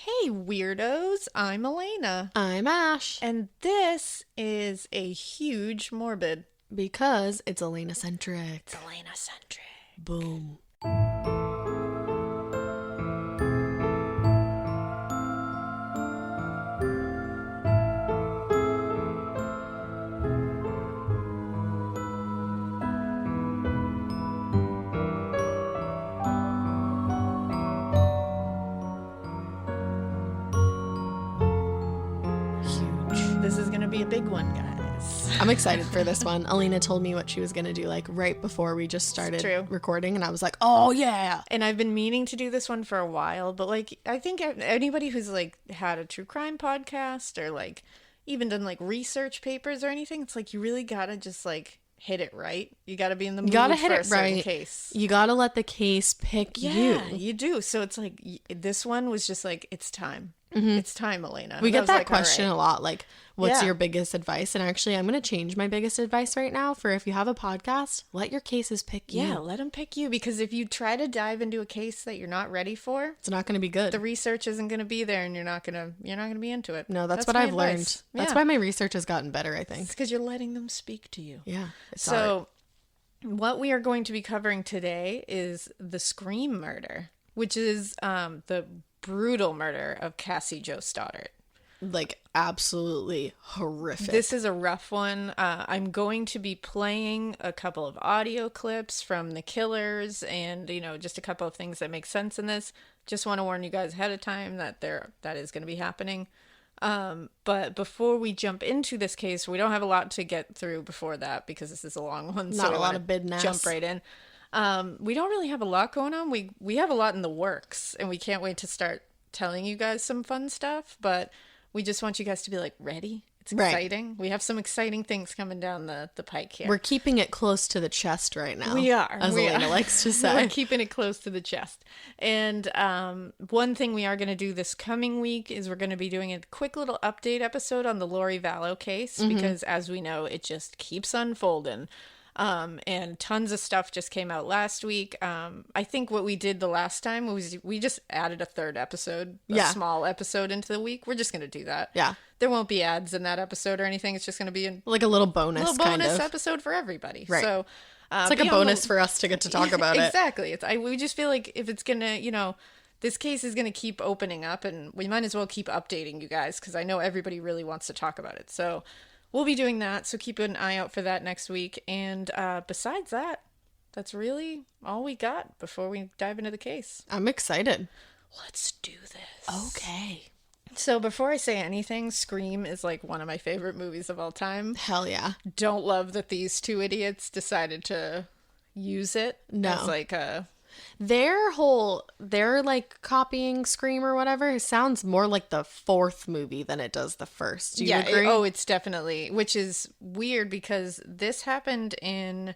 Hey weirdos, I'm Alaina. I'm Ash. And this is a huge morbid. Because it's Alaina-centric. It's Alaina-centric. Boom. This is going to be a big one, guys. I'm excited for this one. Alaina told me what she was going to do like right before we just started recording, and I was like, oh yeah. And I've been meaning to do this one for a while, but like I think anybody who's like had a true crime podcast or like even done like research papers or anything, it's like you really got to just like hit it right. You got to be in the mood for a certain case. You got to let the case pick you. Yeah, you do. So it's like this one was just like, it's time. Mm-hmm. It's time, Alaina. We get that question a lot, like, what's your biggest advice? And actually, I'm going to change my biggest advice right now for if you have a podcast, let your cases pick you. Yeah, let them pick you, because if you try to dive into a case that you're not ready for, it's not going to be good. The research isn't going to be there, and you're not going to be into it. No, that's what I've learned. That's why my research has gotten better, I think. It's because you're letting them speak to you. Yeah. So, what we are going to be covering today is the Scream murder, which is the brutal murder of Cassie Jo Stoddart. Like, absolutely horrific. This is a rough one. I'm going to be playing a couple of audio clips from the killers and, just a couple of things that make sense in this. Just want to warn you guys ahead of time that that is going to be happening. But before we jump into this case, we don't have a lot to get through before that because this is a long one. Not a lot of business. Jump right in. We don't really have a lot going on. We have a lot in the works, and we can't wait to start telling you guys some fun stuff, but we just want you guys to be like ready. It's exciting. Right. We have some exciting things coming down the pike here. We're keeping it close to the chest right now. We are. As Alaina likes to say. We're keeping it close to the chest. And one thing we are going to do this coming week is we're going to be doing a quick little update episode on the Lori Vallow case, because as we know, it just keeps unfolding. And tons of stuff just came out last week. I think what we did the last time was we just added a third episode, a small episode into the week. We're just going to do that. Yeah. There won't be ads in that episode or anything. It's just going to be like a little bonus episode for everybody. Right. So it's like a bonus for us to get to talk about it. Exactly. We just feel like if it's going to, this case is going to keep opening up, and we might as well keep updating you guys because I know everybody really wants to talk about it. So we'll be doing that, so keep an eye out for that next week. And besides that, that's really all we got before we dive into the case. I'm excited. Let's do this. Okay. So before I say anything, Scream is like one of my favorite movies of all time. Hell yeah. Don't love that these two idiots decided to use it as like a... Their like copying Scream or whatever, it sounds more like the fourth movie than it does the first. Do you agree? It's definitely, which is weird because this happened in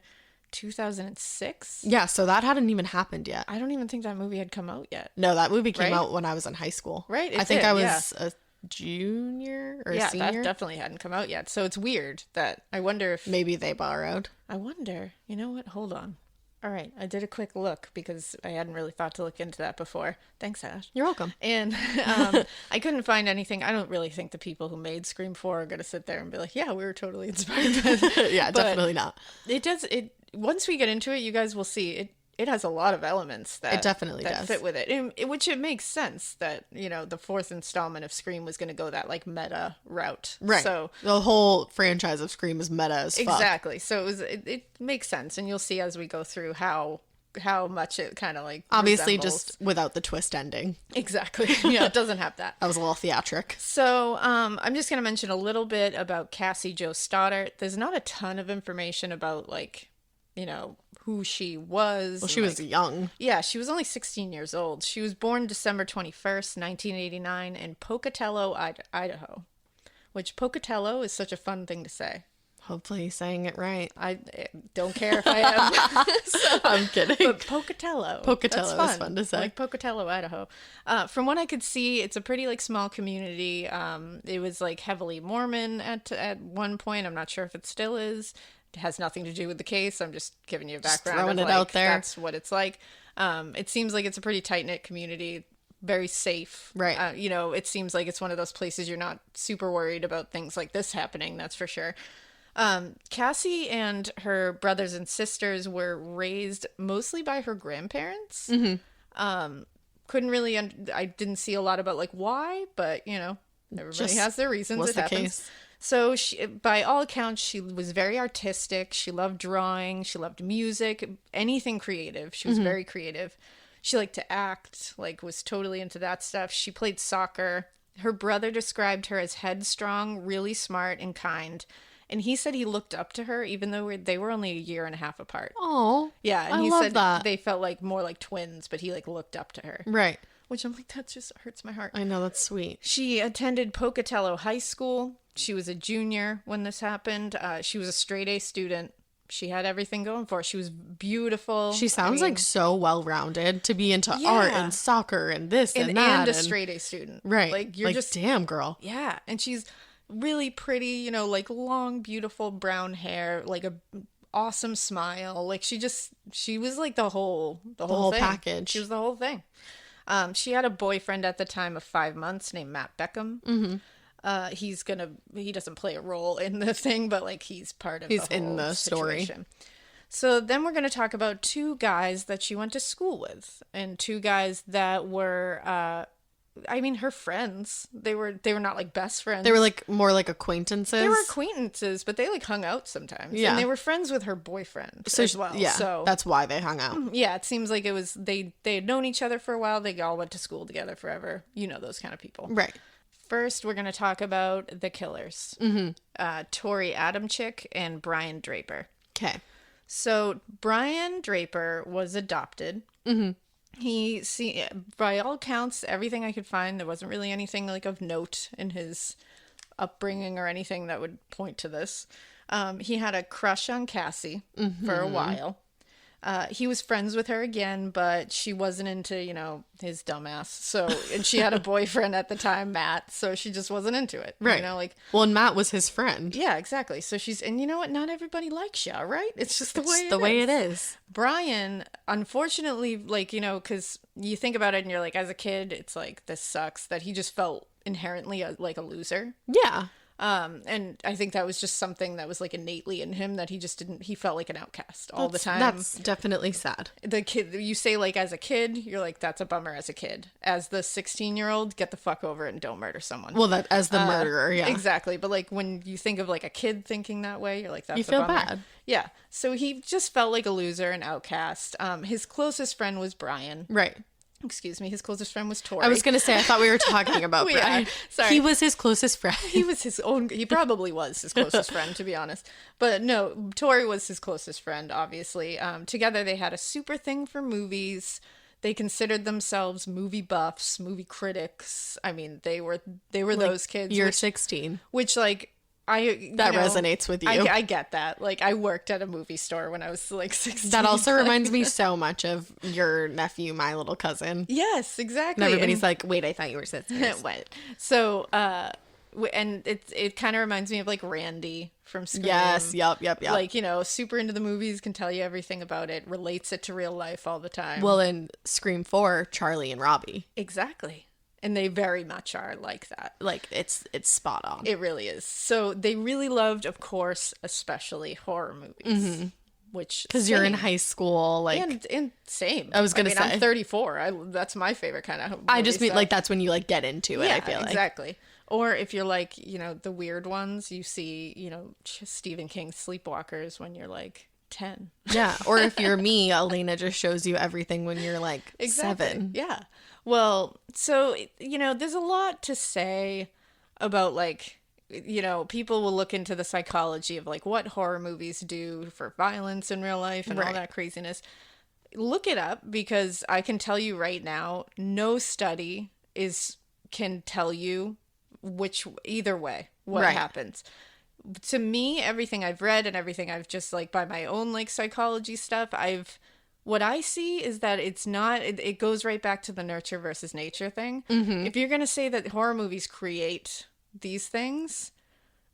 2006. Yeah, so that hadn't even happened yet. I don't even think that movie had come out yet. No, that movie came out when I was in high school. Right. I think I was a junior or a senior. Yeah, that definitely hadn't come out yet. So it's weird that I wonder if... Maybe they borrowed. I wonder. You know what? Hold on. All right, I did a quick look because I hadn't really thought to look into that before. Thanks, Ash. You're welcome. And I couldn't find anything. I don't really think the people who made Scream 4 are going to sit there and be like, yeah, we were totally inspired by that. Yeah, but definitely not. Once we get into it, you guys will see it has a lot of elements that it definitely does fit with it, which it makes sense that the fourth installment of Scream was going to go that like meta route, right? So the whole franchise of Scream is meta as fuck. Exactly. So it makes sense, and you'll see as we go through how much it kind of like obviously resembles. Just without the twist ending. Exactly. Yeah, it doesn't have that. That was a little theatric. So I'm just going to mention a little bit about Cassie Jo Stoddart. There's not a ton of information about like who she was. Well, she was young. Yeah, she was only 16 years old. She was born December 21st, 1989 in Pocatello, Idaho. Which Pocatello is such a fun thing to say. Hopefully saying it right. I don't care if I am. So, I'm kidding. But Pocatello. Pocatello is fun to say. Like Pocatello, Idaho. From what I could see, it's a pretty like small community. It was like heavily Mormon at one point. I'm not sure if it still is. It has nothing to do with the case. I'm just giving you a background. Just throwing it out there. That's what it's like. It seems like it's a pretty tight-knit community. very safe. Right. You know, it seems like it's one of those places you're not super worried about things like this happening, that's for sure. Cassie and her brothers and sisters were raised mostly by her grandparents. Couldn't really, I didn't see a lot about like why, but you know, everybody has their reasons. Was it the happens. case. So she, by all accounts, she was very artistic. She loved drawing. She loved music, anything creative. She was very creative. She liked to act, like was totally into that stuff. She played soccer. Her brother described her as headstrong, really smart, and kind. And he said he looked up to her, even though they were only a year and a half apart. Oh, yeah. And I he love said that. they felt like more like twins, but he like looked up to her. Right. Which I'm like, that just hurts my heart. I know, that's sweet. She attended Pocatello High School. She was a junior when this happened. She was a straight A student. She had everything going for her. She was beautiful. She sounds like so well-rounded to be into art and soccer and this and that. And a straight A student. Right. Like, you're just... damn, girl. Yeah. And she's really pretty, you know, like long, beautiful brown hair, like a awesome smile. Like, she was like the whole thing. Package. She was the whole thing. She had a boyfriend at the time of 5 months named Matt Beckham. Mm-hmm. He doesn't play a role in the thing, but like he's part of the whole in the story. situation. So then we're going to talk about two guys that she went to school with, and two guys that were, I mean, her friends. They were not like best friends. They were like more like acquaintances. They were acquaintances, but they like hung out sometimes. Yeah. And they were friends with her boyfriend as well. Yeah, so that's why they hung out. Yeah, it seems like it was, they had known each other for a while. They all went to school together forever. You know, those kind of people. Right. First, we're going to talk about the killers. Mm-hmm. Torey Adamcik and Brian Draper. Okay. So Brian Draper was adopted. Mm-hmm. By all accounts, everything I could find, there wasn't really anything like of note in his upbringing or anything that would point to this. He had a crush on Cassie for a while. He was friends with her again, but she wasn't into, you know, his dumbass. So, and she had a boyfriend at the time, Matt, so she just wasn't into it. Right. You know, like. Well, and Matt was his friend. Yeah, exactly. So and you know what? Not everybody likes you, right? It's just the way it is. Brian, unfortunately, like, you know, because you think about it and you're like, as a kid, it's like, this sucks, that he just felt inherently like a loser. Yeah. And I think that was just something that was like innately in him, that he felt like an outcast all the time. That's definitely sad. The kid, you say like as a kid, you're like, that's a bummer as a kid. As the 16-year-old, get the fuck over it and don't murder someone. Well, that as the murderer, yeah. Exactly. But like when you think of like a kid thinking that way, you're like, that's you feel a bummer. bad. Yeah. So he just felt like a loser, an outcast. His closest friend was Brian. Right. Excuse me, his closest friend was Torey. I was going to say, I thought we were talking about Brian. Sorry. He was his closest friend. He probably was his closest friend, to be honest. But no, Torey was his closest friend, obviously. Together they had a super thing for movies. They considered themselves movie buffs, movie critics. I mean, they were like, those kids. You're 16. Which, like, resonates with you. I get that. Like, I worked at a movie store when I was like 16. That also reminds me so much of your nephew, my little cousin. Yes, exactly. And everybody's like, wait, I thought you were sisters. What? So, and it kind of reminds me of like Randy from Scream. Yes, yep. Like, you know, super into the movies, can tell you everything about it, relates it to real life all the time. Well, in Scream 4, Charlie and Robbie. Exactly. And they very much are like that. Like, it's spot on. It really is. So they really loved, of course, especially horror movies. Mm-hmm. Which, because you're in high school, like, and same. I was gonna say, I'm 34. That's my favorite kind of. I just mean stuff. Like that's when you like get into it. Yeah, I feel like exactly. Or if you're like, you know, the weird ones, you see, you know, Stephen King's Sleepwalkers when you're like 10. Yeah. Or if you're me, Alaina just shows you everything when you're like 7. Yeah. Well, so, you know, there's a lot to say about, like, you know, people will look into the psychology of, like, what horror movies do for violence in real life and all that craziness. Look it up, because I can tell you right now, no study can tell you either way what happens. To me, everything I've read and everything I've just, like, by my own, like, psychology stuff, what I see is that it's not, it goes right back to the nurture versus nature thing. Mm-hmm. If you're going to say that horror movies create these things,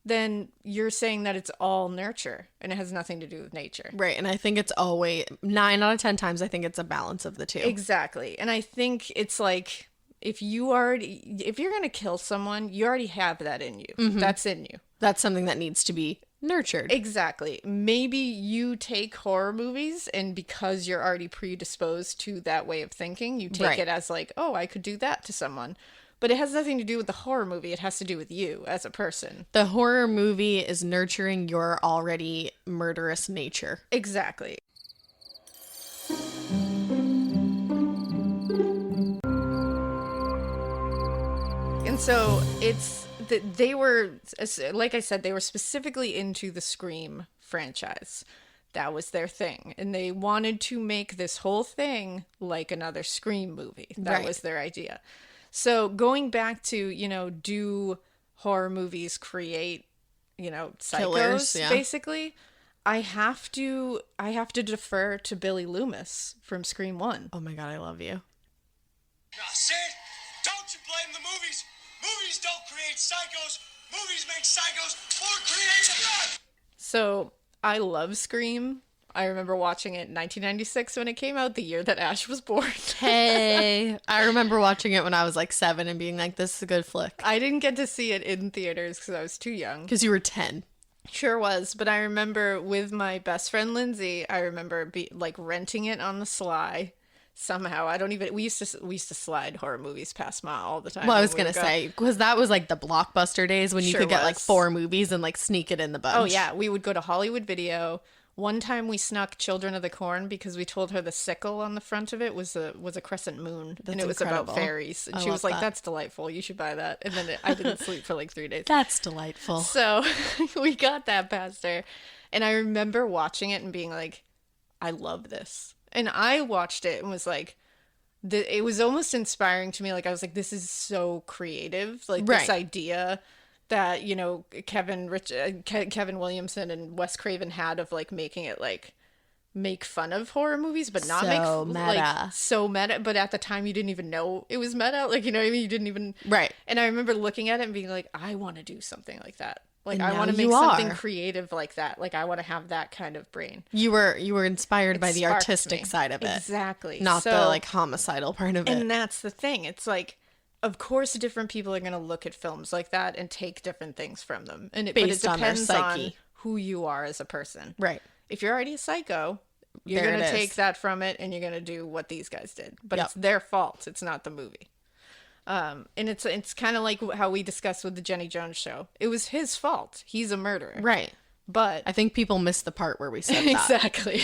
then you're saying that it's all nurture and it has nothing to do with nature. Right. And I think it's always 9 out of 10 times, I think it's a balance of the two. Exactly. And I think it's like, if you're going to kill someone, you already have that in you. That's in you. That's something that needs to be nurtured. Exactly. Maybe you take horror movies, and because you're already predisposed to that way of thinking, you take it as like, oh, I could do that to someone. But it has nothing to do with the horror movie. It has to do with you as a person. The horror movie is nurturing your already murderous nature. Exactly. And so it's that they were, like I said, they were specifically into the Scream franchise. That was their thing. And they wanted to make this whole thing like another Scream movie. That was their idea. So going back to, you know, do horror movies create, you know, psychos, killers, basically? I have to defer to Billy Loomis from Scream 1. Oh my God, I love you. Now, Sid, don't you blame the movies. Movies don't create psychos. Movies make psychos more creative. So I love Scream. I remember watching it in 1996 when it came out, the year that Ash was born. Hey, I remember watching it when I was like 7 and being like, this is a good flick. I didn't get to see it in theaters because I was too young. Because you were 10. Sure was, but I remember with my best friend Lindsay, I remember renting it on the sly. Somehow, we used to slide horror movies past Ma all the time. Well, I was gonna say, because that was like the Blockbuster days when you could get like 4 movies and like sneak it in the bunch. Oh yeah, we would go to Hollywood Video. One time we snuck Children of the Corn because we told her the sickle on the front of it was a crescent moon. That's and it was incredible. About fairies. And she was like, that's delightful. You should buy that. And then I didn't sleep for like 3 days. That's delightful. So we got that past her. And I remember watching it and being like, I love this. And I watched it and was like, it was almost inspiring to me. Like, I was like, this is so creative. Like, this idea that, you know, Kevin Williamson and Wes Craven had of, like, making it, like, make fun of horror movies, but not so meta. But at the time, you didn't even know it was meta. Like, you know what I mean? You didn't even... Right. And I remember looking at it and being like, I want to do something like that. Like, I want to make something creative like that. Like, I want to have that kind of brain. You were inspired by the artistic side of it. Exactly. Not the, like, homicidal part of it. And that's the thing. It's like, of course, different people are going to look at films like that and take different things from them. But it depends on who you are as a person. Right. If you're already a psycho, you're going to take that from it and you're going to do what these guys did. But it's their fault. It's not the movie. And it's kind of like how we discussed with the Jenny Jones show. It was his fault. He's a murderer. Right. But I think people missed the part where we said that. Exactly.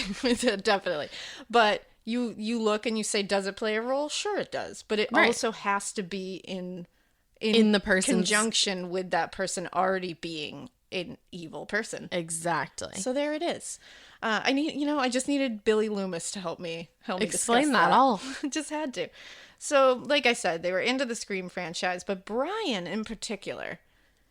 Definitely. But you look and you say, does it play a role? Sure it does. But it also has to be in the person's conjunction with that person already being an evil person. Exactly. So there it is. I just needed Billy Loomis to help me explain that all. Just had to. So, like I said, they were into the Scream franchise, but Brian in particular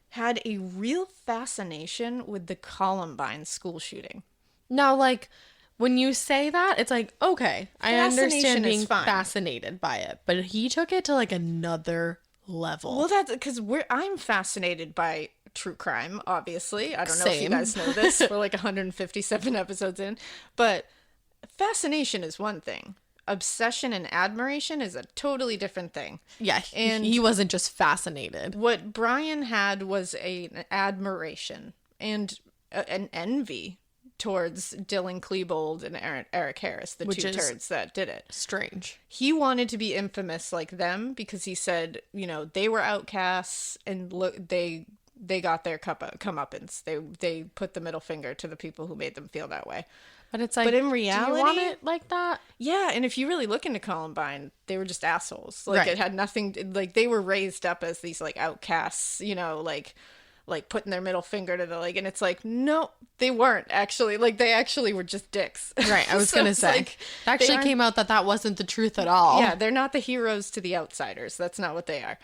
had a real fascination with the Columbine school shooting. Now, like, when you say that, it's like, okay, I understand being fascinated by it, but he took it to, like, another level. Well, that's because I'm fascinated by true crime, obviously. I don't know if you guys know this. We're like 157 episodes in, but fascination is one thing. Obsession and admiration is a totally different thing. Yeah, and he wasn't just fascinated. What Brian had was an admiration and an envy towards Dylan Klebold and Eric Harris, the two turds that did it. Strange. He wanted to be infamous like them because he said, you know, they were outcasts and look, they got their comeuppance. They put the middle finger to the people who made them feel that way. But it's like, but in reality, do you want it like that? Yeah, and if you really look into Columbine, they were just assholes. Like, it had nothing, like, they were raised up as these, like, outcasts, you know, like putting their middle finger to the, like, and it's like, no, they weren't actually. Like, they actually were just dicks. Right, I was going to say. Like, it actually came out that wasn't the truth at all. Yeah, they're not the heroes to the outsiders. That's not what they are.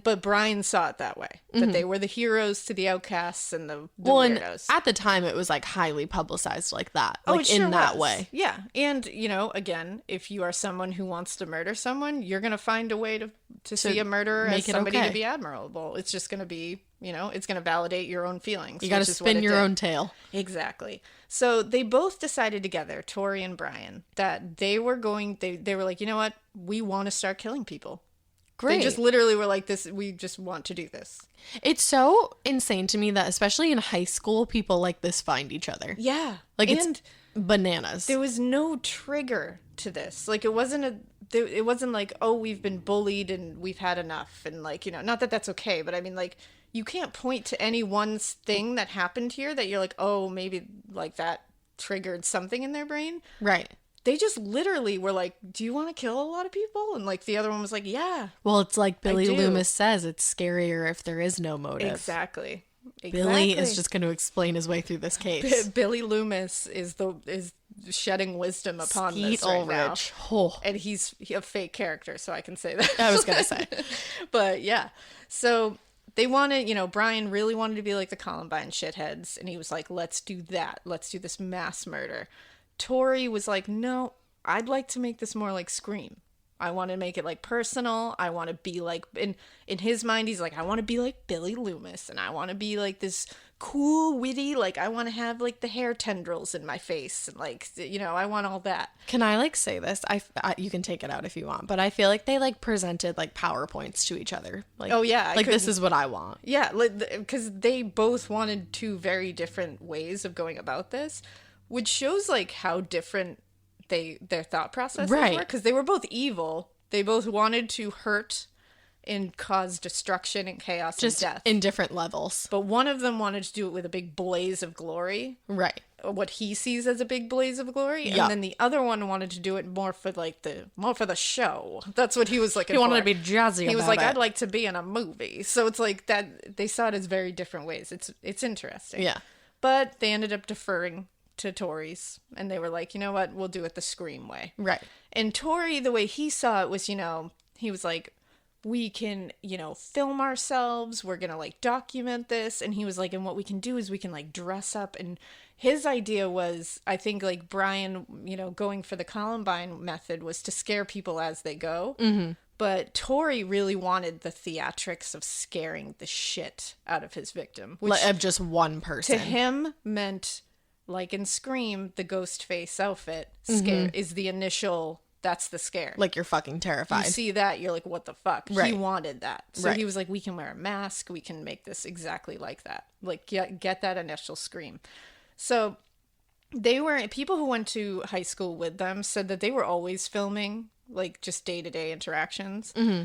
But Brian saw it that way, that they were the heroes to the outcasts and the weirdos. And at the time, it was like highly publicized like that, like in that way. Yeah, and you know, again, if you are someone who wants to murder someone, you're gonna find a way to see a murderer as somebody to be admirable. It's just gonna be, you know, it's gonna validate your own feelings. You got to spin your own tale. Exactly. So they both decided together, Torey and Brian, that they were going. They were like, you know what, we want to start killing people. Great. They just literally were like, this, we just want to do this. It's so insane to me that especially in high school, people like this find each other. Yeah. Like, it's bananas. There was no trigger to this. Like, it wasn't like, oh, we've been bullied and we've had enough. And like, you know, not that that's okay, but I mean, like, you can't point to any one thing that happened here that you're like, oh, maybe like that triggered something in their brain. Right. They just literally were like, do you want to kill a lot of people? And like the other one was like, yeah. Well, it's like Billy Loomis says, it's scarier if there is no motive. Exactly. Billy is just going to explain his way through this case. Billy Loomis is shedding wisdom upon this right now. Oh. And he's a fake character, so I can say that. I was going to say. But yeah. So they wanted, you know, Brian really wanted to be like the Columbine shitheads. And he was like, let's do that. Let's do this mass murder. Torey was like, no, I'd like to make this more like Scream. I want to make it like personal. I want to be like, in his mind, he's like, I want to be like Billy Loomis, and I want to be like this cool, witty, like I want to have like the hair tendrils in my face, and like, you know, I want all that. Can I like say this? I you can take it out if you want, but I feel like they like presented like PowerPoints to each other. Like, oh yeah, like this is what I want. Yeah, because they both wanted two very different ways of going about this, which shows like how different their thought processes were, because they were both evil. They both wanted to hurt and cause destruction and chaos and death. In different levels. But one of them wanted to do it with a big blaze of glory. Right. What he sees as a big blaze of glory. And then the other one wanted to do it more for the show. That's what he was looking for. He wanted to be jazzy. He was like, I'd like to be in a movie. So it's like that they saw it as very different ways. It's interesting. Yeah. But they ended up deferring to Torey's, and they were like, you know what, we'll do it the Scream way. Right. And Torey, the way he saw it was, you know, he was like, we can, you know, film ourselves, we're gonna like document this. And he was like, and what we can do is we can like dress up. And his idea was, I think like Brian, you know, going for the Columbine method was to scare people as they go. Mm-hmm. But Torey really wanted the theatrics of scaring the shit out of his victim, which of just one person to him meant, like in Scream, the ghost face outfit scare is the initial, that's the scare. Like, you're fucking terrified. You see that, you're like, what the fuck? Right. He wanted that. So he was like, we can wear a mask, we can make this exactly like that. Like, get that initial scream. So people who went to high school with them said that they were always filming, like, just day-to-day interactions. Mm-hmm.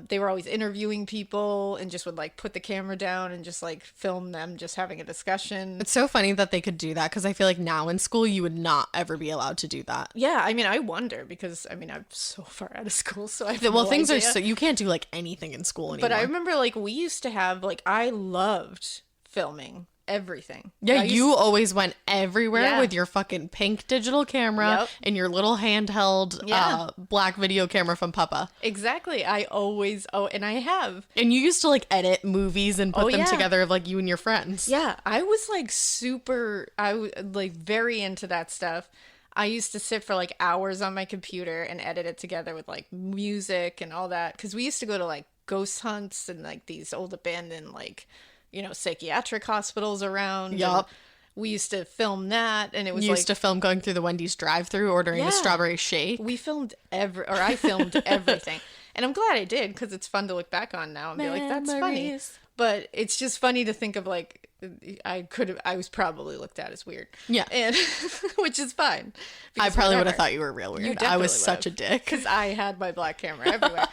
They were always interviewing people and just would like put the camera down and just like film them just having a discussion. It's so funny that they could do that, because I feel like now in school you would not ever be allowed to do that. Yeah, I mean, I wonder, because I mean, I'm so far out of school, so I have things idea. are so, you can't do like anything in school anymore. But I remember like we used to have like, I loved filming everything. Yeah, you always went everywhere with your fucking pink digital camera and your little handheld black video camera from Papa. Exactly. I always, and I have. And you used to like edit movies and put them together of like you and your friends. Yeah, I was like I was like very into that stuff. I used to sit for like hours on my computer and edit it together with like music and all that, because we used to go to like ghost hunts and like these old abandoned like, you know, psychiatric hospitals around. Yup. We used to film that, and it was used to film going through the Wendy's drive-thru, ordering a strawberry shake. We filmed I filmed everything. And I'm glad I did, because it's fun to look back on now and be like, that's funny. But it's just funny to think of like, I was probably looked at as weird. Yeah. And which is fine. I probably would have thought you were real weird. I was such a dick. Because I had my black camera everywhere.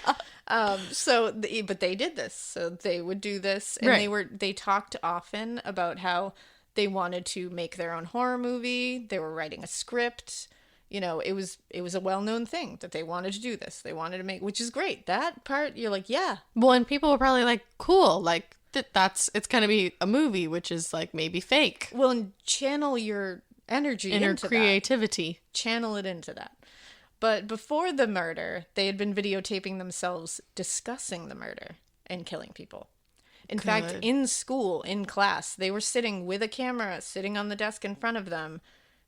But they did this. So they would do this. And they talked often about how they wanted to make their own horror movie. They were writing a script. You know, it was a well-known thing that they wanted to do this. They wanted to make, which is great. That part, you're like, yeah. Well, and people were probably like, cool, like, it's going to be a movie, which is like maybe fake. Well, and channel your energy into creativity. Channel it into that. But before the murder, they had been videotaping themselves discussing the murder and killing people. In fact, in school, in class, they were sitting with a camera, sitting on the desk in front of them,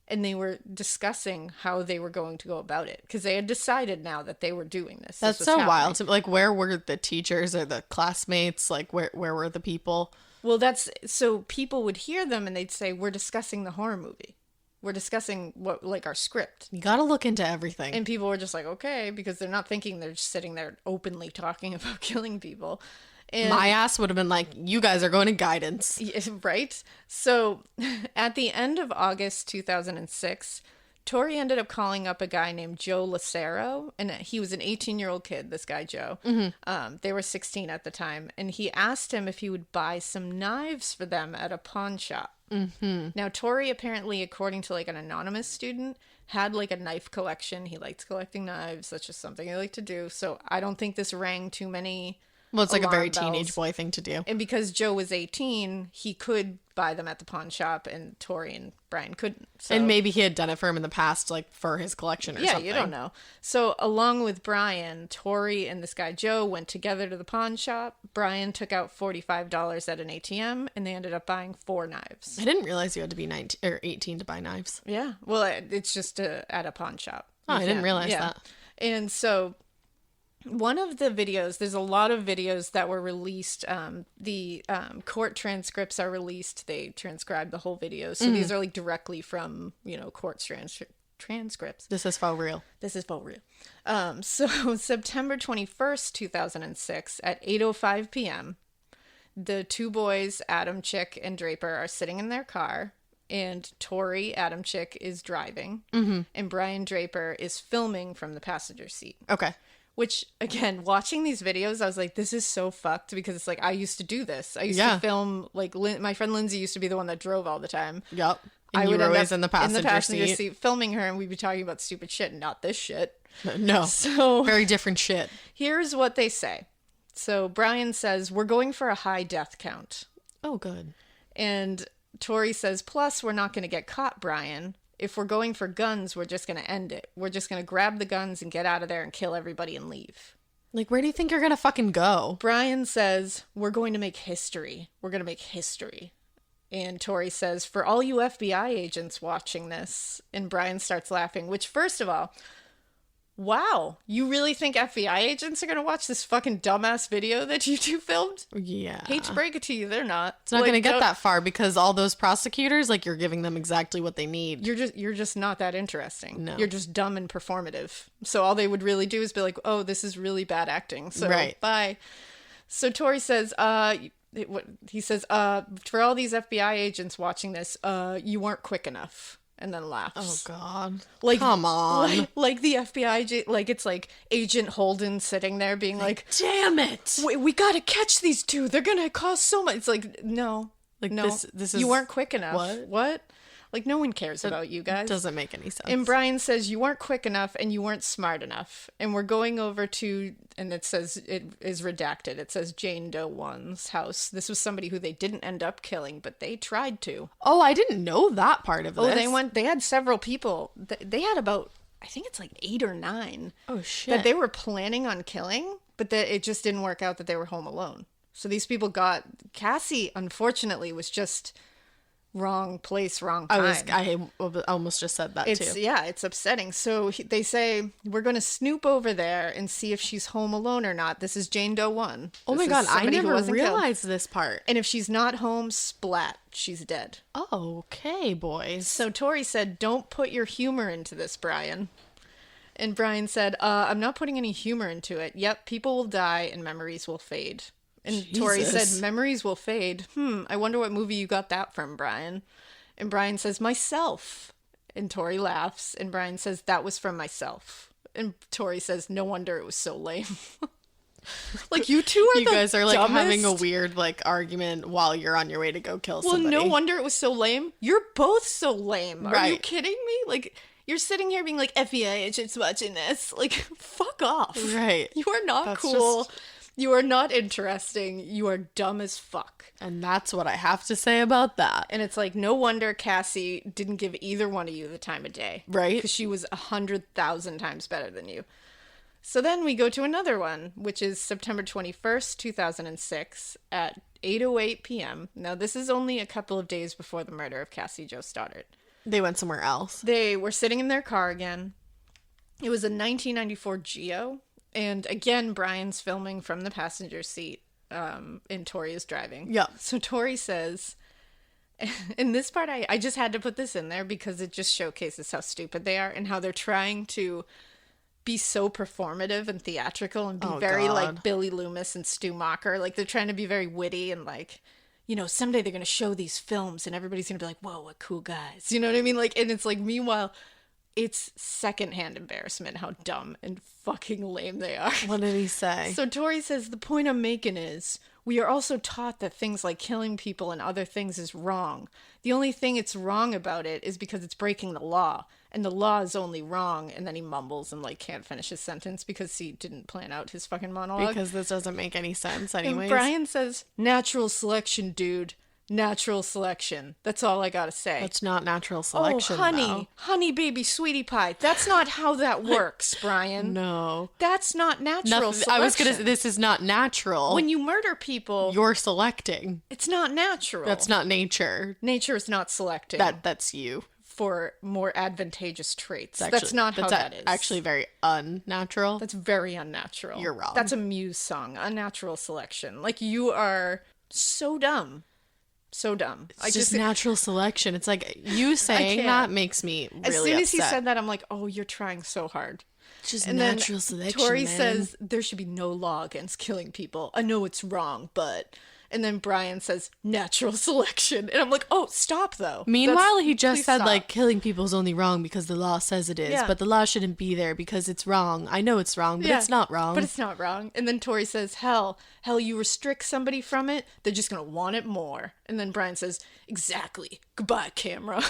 and they were discussing how they were going to go about it, because they had decided now that they were doing this. That's so wild. Like, where were the teachers or the classmates? Like, where were the people? Well, so people would hear them and they'd say, we're discussing the horror movie. we're discussing what, like, our script. You gotta look into everything. And people were just like, okay, because they're not thinking, they're just sitting there openly talking about killing people. And my ass would have been like, you guys are going to guidance. Right? So at the end of August 2006, Torey ended up calling up a guy named Joe Lacero, and he was an 18-year-old kid, this guy Joe. They were 16 at the time, and he asked him if he would buy some knives for them at a pawn shop. Now, Torey apparently, according to like an anonymous student, had like a knife collection. He liked collecting knives. That's just something he liked to do. So I don't think this rang too many Well, it's like a very bells. teenage boy thing to do. And because Joe was 18, he could buy them at the pawn shop, and Torey and Brian couldn't. So. And maybe he had done it for him in the past, like for his collection or something. Yeah, you don't know. So along with Brian, Torey and this guy Joe went together to the pawn shop. Brian took out $45 at an ATM, and they ended up buying 4 knives. I didn't realize you had to be 19 or 18 to buy knives. Yeah, well, it's just at a pawn shop. Oh, I didn't realize that. And so one of the videos, there's a lot of videos that were released. The court transcripts are released. They transcribe the whole video. So these are like directly from, court transcripts. This is faux real. This is faux real. So September 21st, 2006 at 8:05 p.m., the 2 boys, Adamcik and Draper, are sitting in their car, and Torey Adamcik is driving, and Brian Draper is filming from the passenger seat. Okay. Which, again, watching these videos, I was like, this is so fucked, because it's like, I used to do this. I used to film, like, my friend Lindsay used to be the one that drove all the time. Yep. And you were always in the passenger seat filming her, and we'd be talking about stupid shit, not this shit. No. So very different shit. Here's what they say. So Brian says, we're going for a high death count. Oh, good. And Torey says, plus, we're not going to get caught, Brian. If we're going for guns, we're just going to end it. We're just going to grab the guns and get out of there and kill everybody and leave. Like, where do you think you're going to fucking go? Brian says, we're going to make history. We're going to make history. And Torey says, for all you FBI agents watching this. And Brian starts laughing, which, first of all, wow, you really think FBI agents are going to watch this fucking dumbass video that you two filmed? Yeah. Hate to break it to you, they're not. It's not going to get that far, because all those prosecutors, like, you're giving them exactly what they need. You're just not that interesting. No. You're just dumb and performative. So all they would really do is be like, oh, this is really bad acting. So bye. So Torey says, he says, for all these FBI agents watching this, you weren't quick enough. And then laughs. Oh, God. Like, come on. Like the FBI, like it's like Agent Holden sitting there being like, damn it. We gotta catch these 2. They're gonna cause so much. It's like, no. Like, no, this is... You weren't quick enough. What? Like, no one cares about you guys. Doesn't make any sense. And Brian says, you weren't quick enough and you weren't smart enough. And we're going over to, and it says, it is redacted. It says Jane Doe 1's house. This was somebody who they didn't end up killing, but they tried to. Oh, I didn't know that part of this. Oh, they had several people. They had about, I think it's like 8 or 9. Oh, shit. That they were planning on killing, but that it just didn't work out that they were home alone. So these people Cassie, unfortunately, was just wrong place, wrong time. I almost just said that too. Yeah, it's upsetting. So they say, we're going to snoop over there and see if she's home alone or not. This is Jane Doe 1. Oh my God, I never realized this part. And if she's not home, splat, she's dead. Oh, okay, boys. So Torey said, don't put your humor into this, Brian. And Brian said, I'm not putting any humor into it. Yep, people will die and memories will fade. And Torey said, memories will fade. I wonder what movie you got that from, Brian. And Brian says, myself. And Torey laughs. And Brian says, that was from myself. And Torey says, no wonder it was so lame. Like, you two are you guys are like dumbest. having a weird like argument while you're on your way to go kill somebody. Well, no wonder it was so lame. You're both so lame. Are Right. you kidding me? Like, you're sitting here being like, FBI agents watching this. Like, fuck off. Right. You are not cool. You are not interesting. You are dumb as fuck. And that's what I have to say about that. And it's like, no wonder Cassie didn't give either one of you the time of day. Right. Because she was 100,000 times better than you. So then we go to another one, which is September 21st, 2006 at 8:08 p.m. Now, this is only a couple of days before the murder of Cassie Jo Stoddart. They went somewhere else. They were sitting in their car again. It was a 1994 Geo. And again, Brian's filming from the passenger seat, and Torey is driving. Yeah. So Torey says, In this part, I just had to put this in there because it just showcases how stupid they are and how they're trying to be so performative and theatrical and be very like Billy Loomis and Stu Macher. Like they're trying to be very witty and like, someday they're going to show these films and everybody's going to be like, whoa, what cool guys. You know what I mean? Like, and it's like, meanwhile, it's secondhand embarrassment how dumb and fucking lame they are. What did he say? So Torey says, the point I'm making is we are also taught that things like killing people and other things is wrong. The only thing it's wrong about it is because it's breaking the law. And the law is only wrong. And then he mumbles and like can't finish his sentence because he didn't plan out his fucking monologue. Because this doesn't make any sense anyways. And Brian says, natural selection, dude. Natural selection. That's all I gotta say. That's not natural selection. Oh, honey. though. Honey, baby, sweetie pie. That's not how that works, Brian. No. That's not natural selection. I was gonna say, this is not natural. When you murder people, you're selecting. It's not natural. That's not nature. Nature is not selecting. That's you. For more advantageous traits. That's not how that is. Actually very unnatural. That's very unnatural. You're wrong. That's a Muse song. Unnatural selection. Like, you are so dumb. So dumb. It's just natural selection. It's like, you saying that makes me really upset. As soon as he said that, I'm like, oh, you're trying so hard. It's just natural selection, Torey man. says, there should be no law against killing people. I know it's wrong, but... And then Brian says, natural selection. And I'm like, oh, stop, though. Meanwhile, he just said, like, killing people is only wrong because the law says it is. Yeah. But the law shouldn't be there because it's wrong. I know it's wrong, but it's not wrong. But it's not wrong. And then Torey says, hell, you restrict somebody from it, they're just going to want it more. And then Brian says, exactly. Goodbye, camera.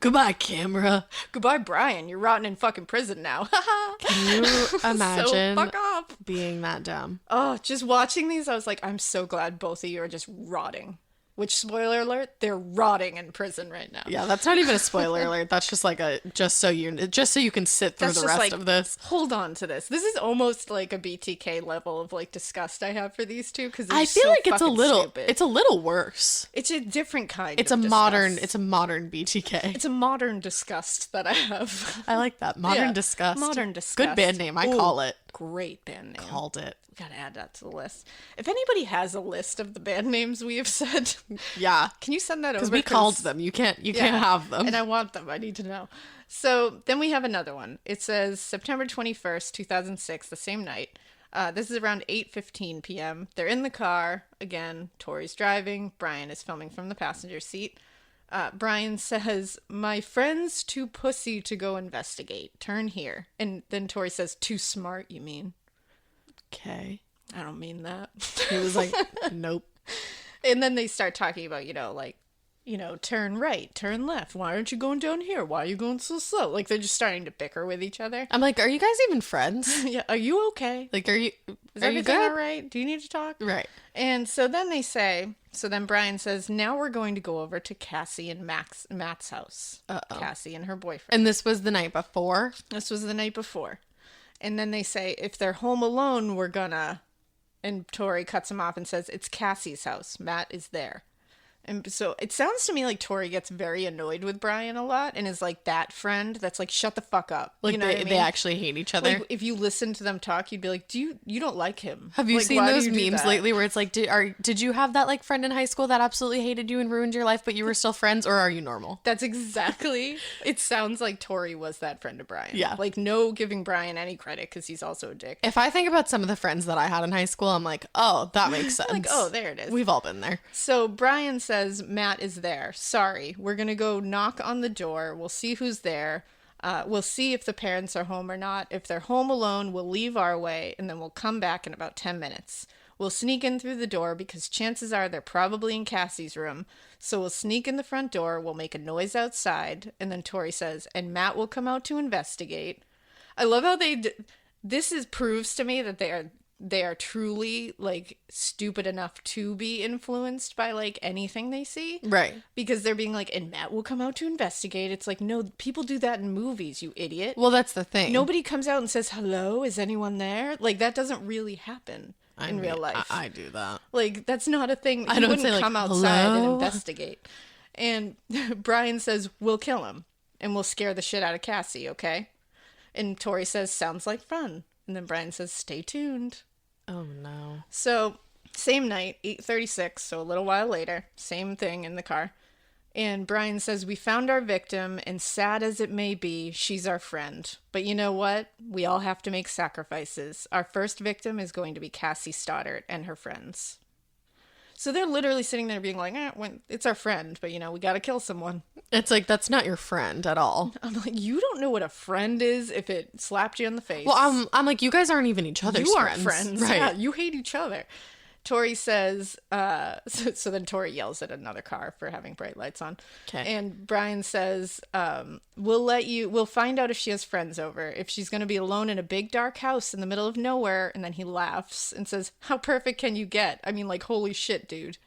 Goodbye, camera. Goodbye, Brian. You're rotting in fucking prison now. Can you imagine so fuck off. being that dumb? Oh, just watching these, I was like, I'm so glad both of you are just rotting. Which, spoiler alert, they're rotting in prison right now. Yeah, that's not even a spoiler alert. That's just like just so you can sit through the rest of this. Hold on to this. This is almost like a BTK level of like disgust I have for these two because I feel so like it's a little worse. It's a different kind. It's a modern BTK. It's a modern disgust that I have. I like that modern disgust. Modern disgust. Good band name. I call it. Great band name. Called it. Gotta add that to the list. If anybody has a list of the band names we have said, yeah, can you send that over? Because we called them. You can't have them. And I want them. I need to know. So then we have another one. It says September 21st, 2006, the same night. This is around 8:15 p.m. They're in the car. Again, Torey's driving. Brian is filming from the passenger seat. Brian says, my friend's too pussy to go investigate. Turn here. And then Torey says, too smart, you mean? Okay. I don't mean that. He was like, nope. And then they start talking about, turn right, turn left. Why aren't you going down here? Why are you going so slow? Like, they're just starting to bicker with each other. I'm like, are you guys even friends? Yeah. Are you okay? Like, is everything all right? Do you need to talk? Right. And so then then Brian says, now we're going to go over to Cassie and Matt's house. Uh-oh. Cassie and her boyfriend. And this was the night before? This was the night before. And then they say, if they're home alone, we're gonna... And Torey cuts him off and says, it's Cassie's house. Matt is there. And so it sounds to me like Torey gets very annoyed with Brian a lot and is like that friend that's like, shut the fuck up. Like, you know they actually hate each other. Like, if you listen to them talk, you'd be like, you don't like him. Have you like, seen those memes lately where it's like, did you have that like friend in high school that absolutely hated you and ruined your life, but you were still friends, or are you normal? That's exactly, it sounds like Torey was that friend of Brian. Yeah. Like, no giving Brian any credit because he's also a dick. If I think about some of the friends that I had in high school, I'm like, oh, that makes sense. Like, oh, there it is. We've all been there. So Brian says, Matt is there. Sorry, we're gonna go knock on the door. We'll see who's there. We'll see if the parents are home or not. If they're home alone, we'll leave our way, and then we'll come back in about 10 minutes. We'll sneak in through the door because chances are they're probably in Cassie's room. So we'll sneak in the front door. We'll make a noise outside. And then Torey says, and Matt will come out to investigate. I love how this proves to me that they are truly like stupid enough to be influenced by like anything they see. Right. Because they're being like, and Matt will come out to investigate. It's like, no, people do that in movies, you idiot. Well, that's the thing. Nobody comes out and says, hello, is anyone there? Like, that doesn't really happen in real life. I do that. Like, that's not a thing. I don't say, like, come outside hello? and investigate. And Brian says, we'll kill him. And we'll scare the shit out of Cassie, okay? And Torey says, sounds like fun. And then Brian says, stay tuned. Oh, no. So, same night, 8:36, so a little while later, same thing in the car. And Brian says, we found our victim, and sad as it may be, she's our friend. But you know what? We all have to make sacrifices. Our first victim is going to be Cassie Stoddart and her friends. So they're literally sitting there being like, it's our friend, but you know, we got to kill someone. It's like, that's not your friend at all. I'm like, you don't know what a friend is if it slapped you in the face. Well, I'm like, you guys aren't even each other's friends. You aren't friends. Right. Yeah, you hate each other. Torey says, so then Torey yells at another car for having bright lights on. Okay. And Brian says, we'll find out if she has friends over, if she's going to be alone in a big dark house in the middle of nowhere. And then he laughs and says, how perfect can you get? I mean, like, holy shit, dude.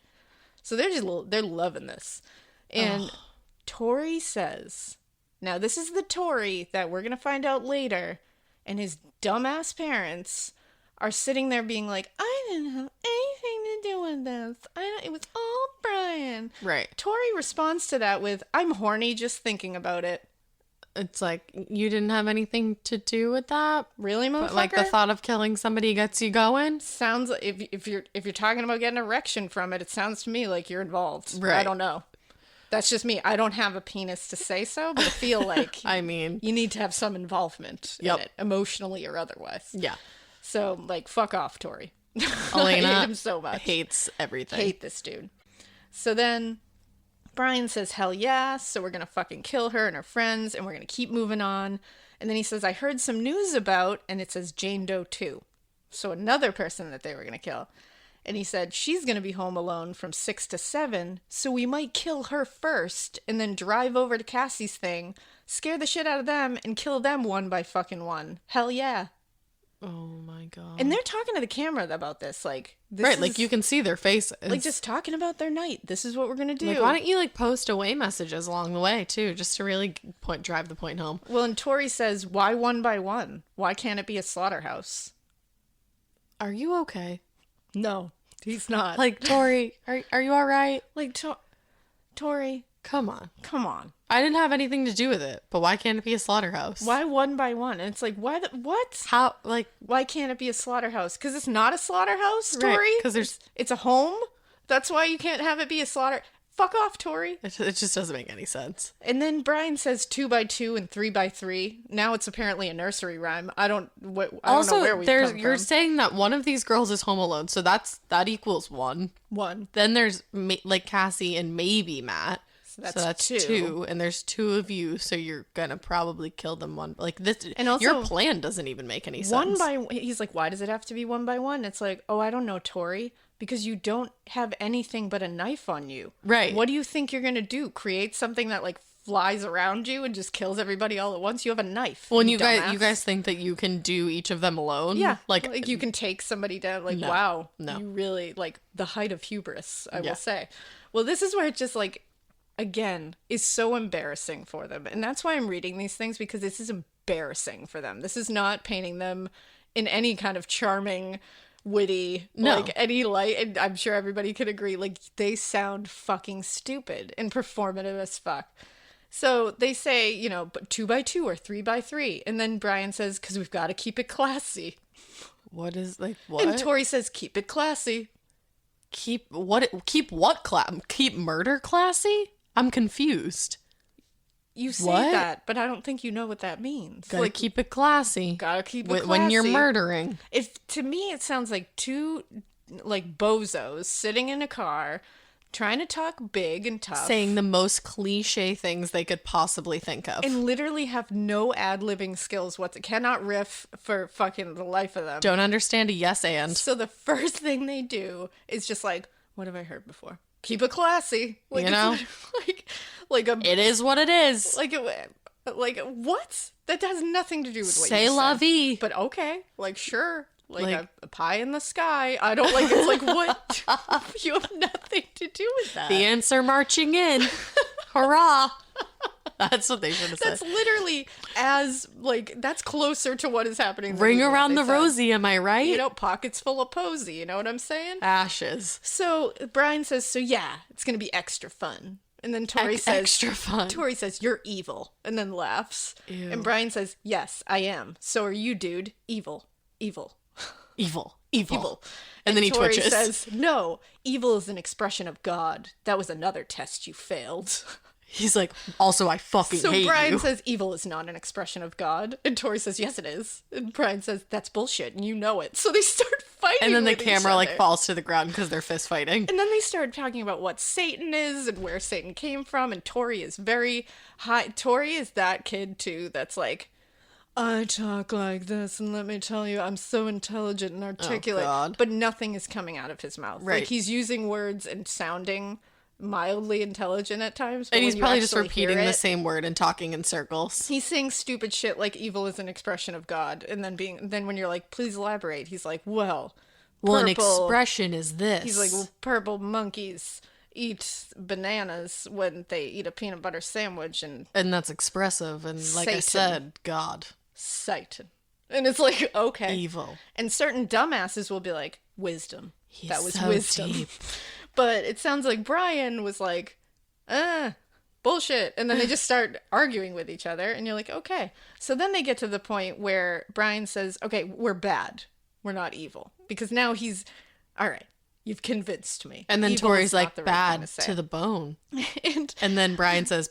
So they're loving this. And Torey says, now this is the Torey that we're going to find out later, and his dumbass parents are sitting there being like, I didn't have anything to do with this. It was all Brian. Right. Torey responds to that with, I'm horny just thinking about it. It's like, you didn't have anything to do with that? Really, motherfucker? But like the thought of killing somebody gets you going? Sounds like, if you're talking about getting an erection from it sounds to me like you're involved. Right. I don't know. That's just me. I don't have a penis to say so, but I feel like I mean, you need to have some involvement in it, emotionally or otherwise. Yeah. So, like, fuck off, Torey. Alaina I hate him so much. Hates everything. Hate this dude. So then Brian says, hell yeah, so we're going to fucking kill her and her friends, and we're going to keep moving on. And then he says, I heard some news about, and it says Jane Doe 2. So another person that they were going to kill. And he said, she's going to be home alone from 6 to 7, so we might kill her first, and then drive over to Cassie's thing, scare the shit out of them, and kill them one by fucking one. Hell yeah. Oh my god. And they're talking to the camera about this, like, this right, is, like you can see their faces. like, just talking about their night. This is what we're gonna do. Like, why don't you like post away messages along the way too, just to really drive the point home? Well, and Torey says, why one by one? Why can't it be a slaughterhouse? Are you okay? No, he's not. Like, Torey, are you all right? Like, Torey, come on. I didn't have anything to do with it, but why can't it be a slaughterhouse? Why one by one? And it's like, what? How, like, why can't it be a slaughterhouse? Because it's not a slaughterhouse, Torey? Right, because it's a home? That's why you can't have it be a slaughter. Fuck off, Torey. It just doesn't make any sense. And then Brian says 2 by 2 and 3 by 3. Now it's apparently a nursery rhyme. I don't know where we come from. You're saying that one of these girls is home alone, so that equals one. Then there's like Cassie and maybe Matt. So that's two. And there's 2 of you, so you're gonna probably kill them one. Like this, and also, your plan doesn't even make any sense. He's like, why does it have to be 1 by 1? It's like, oh, I don't know, Torey. Because you don't have anything but a knife on you. Right. What do you think you're going to do? Create something that, like, flies around you and just kills everybody all at once? You have a knife. Well, and you guys think that you can do each of them alone? Yeah. Like you can take somebody down. Like, no, wow. No. You really, like, the height of hubris, I will say. Well, this is where it just, like, again, is so embarrassing for them. And that's why I'm reading these things, because this is embarrassing for them. This is not painting them in any kind of charming, witty, like any light, and I'm sure everybody could agree, like, they sound fucking stupid and performative as fuck. So they say, you know, but 2 by 2 or 3 by 3, and then Brian says, because we've got to keep it classy. What is, like, what? And Torey says, keep it classy. Keep what keep murder classy? I'm confused. You say that, but I don't think you know what that means. Gotta keep it classy. Gotta keep it classy. When you're murdering. To me, it sounds like 2, like, bozos sitting in a car, trying to talk big and tough. Saying the most cliche things they could possibly think of. And literally have no ad-libbing skills. Cannot riff for fucking the life of them. Don't understand a yes and. So the first thing they do is just like, what have I heard before? Keep it classy. Like, you know? It is what it is. Like what? That has nothing to do with what Say you said. la vie. But okay. Like, sure. Like a pie in the sky. I don't like, it's like, what? You have nothing to do with that. The ants are marching in. Hurrah. That's what they should have said. That's literally that's closer to what is happening. Ring around the rosy, am I right? You know, pockets full of posy, you know what I'm saying? Ashes. So Brian says, so yeah, it's going to be extra fun. And then Torey says, extra fun. Torey says, you're evil. And then laughs. Ew. And Brian says, yes, I am. So are you, dude. Evil. Evil. And then he Torey twitches. says, no, evil is an expression of God. That was another test you failed. He's like, also, I fucking hate you. So Brian says, evil is not an expression of God. And Torey says, yes, it is. And Brian says, that's bullshit, and you know it. So they start fighting. And then the with camera, each other. falls to the ground because they're fist fighting. And then they start talking about what Satan is and where Satan came from. And Torey is very high. Torey is that kid, too, that's like, I talk like this, and let me tell you, I'm so intelligent and articulate. Oh, God. But nothing is coming out of his mouth. Right. Like, he's using words and sounding mildly intelligent at times. But And he's when you probably just actually repeating hear the it, same word and talking in circles. he's saying stupid shit like evil is an expression of God. And then when you're like, please elaborate, he's like, well, An purple. expression is this. He's like, well, purple monkeys eat bananas when they eat a peanut butter sandwich, and and that's expressive. And like I Satan. said, God. Satan. And it's like, okay. Evil. And certain dumbasses will be like, wisdom. He's that was so wisdom. deep. But it sounds like Brian was like, bullshit. And then they just start arguing with each other. And you're like, okay. So then they get to the point where Brian says, okay, we're bad. We're not evil. Because now he's, all right, you've convinced me. And then Evil is Tori's not like, the right bad thing say." to the bone. and And then Brian says,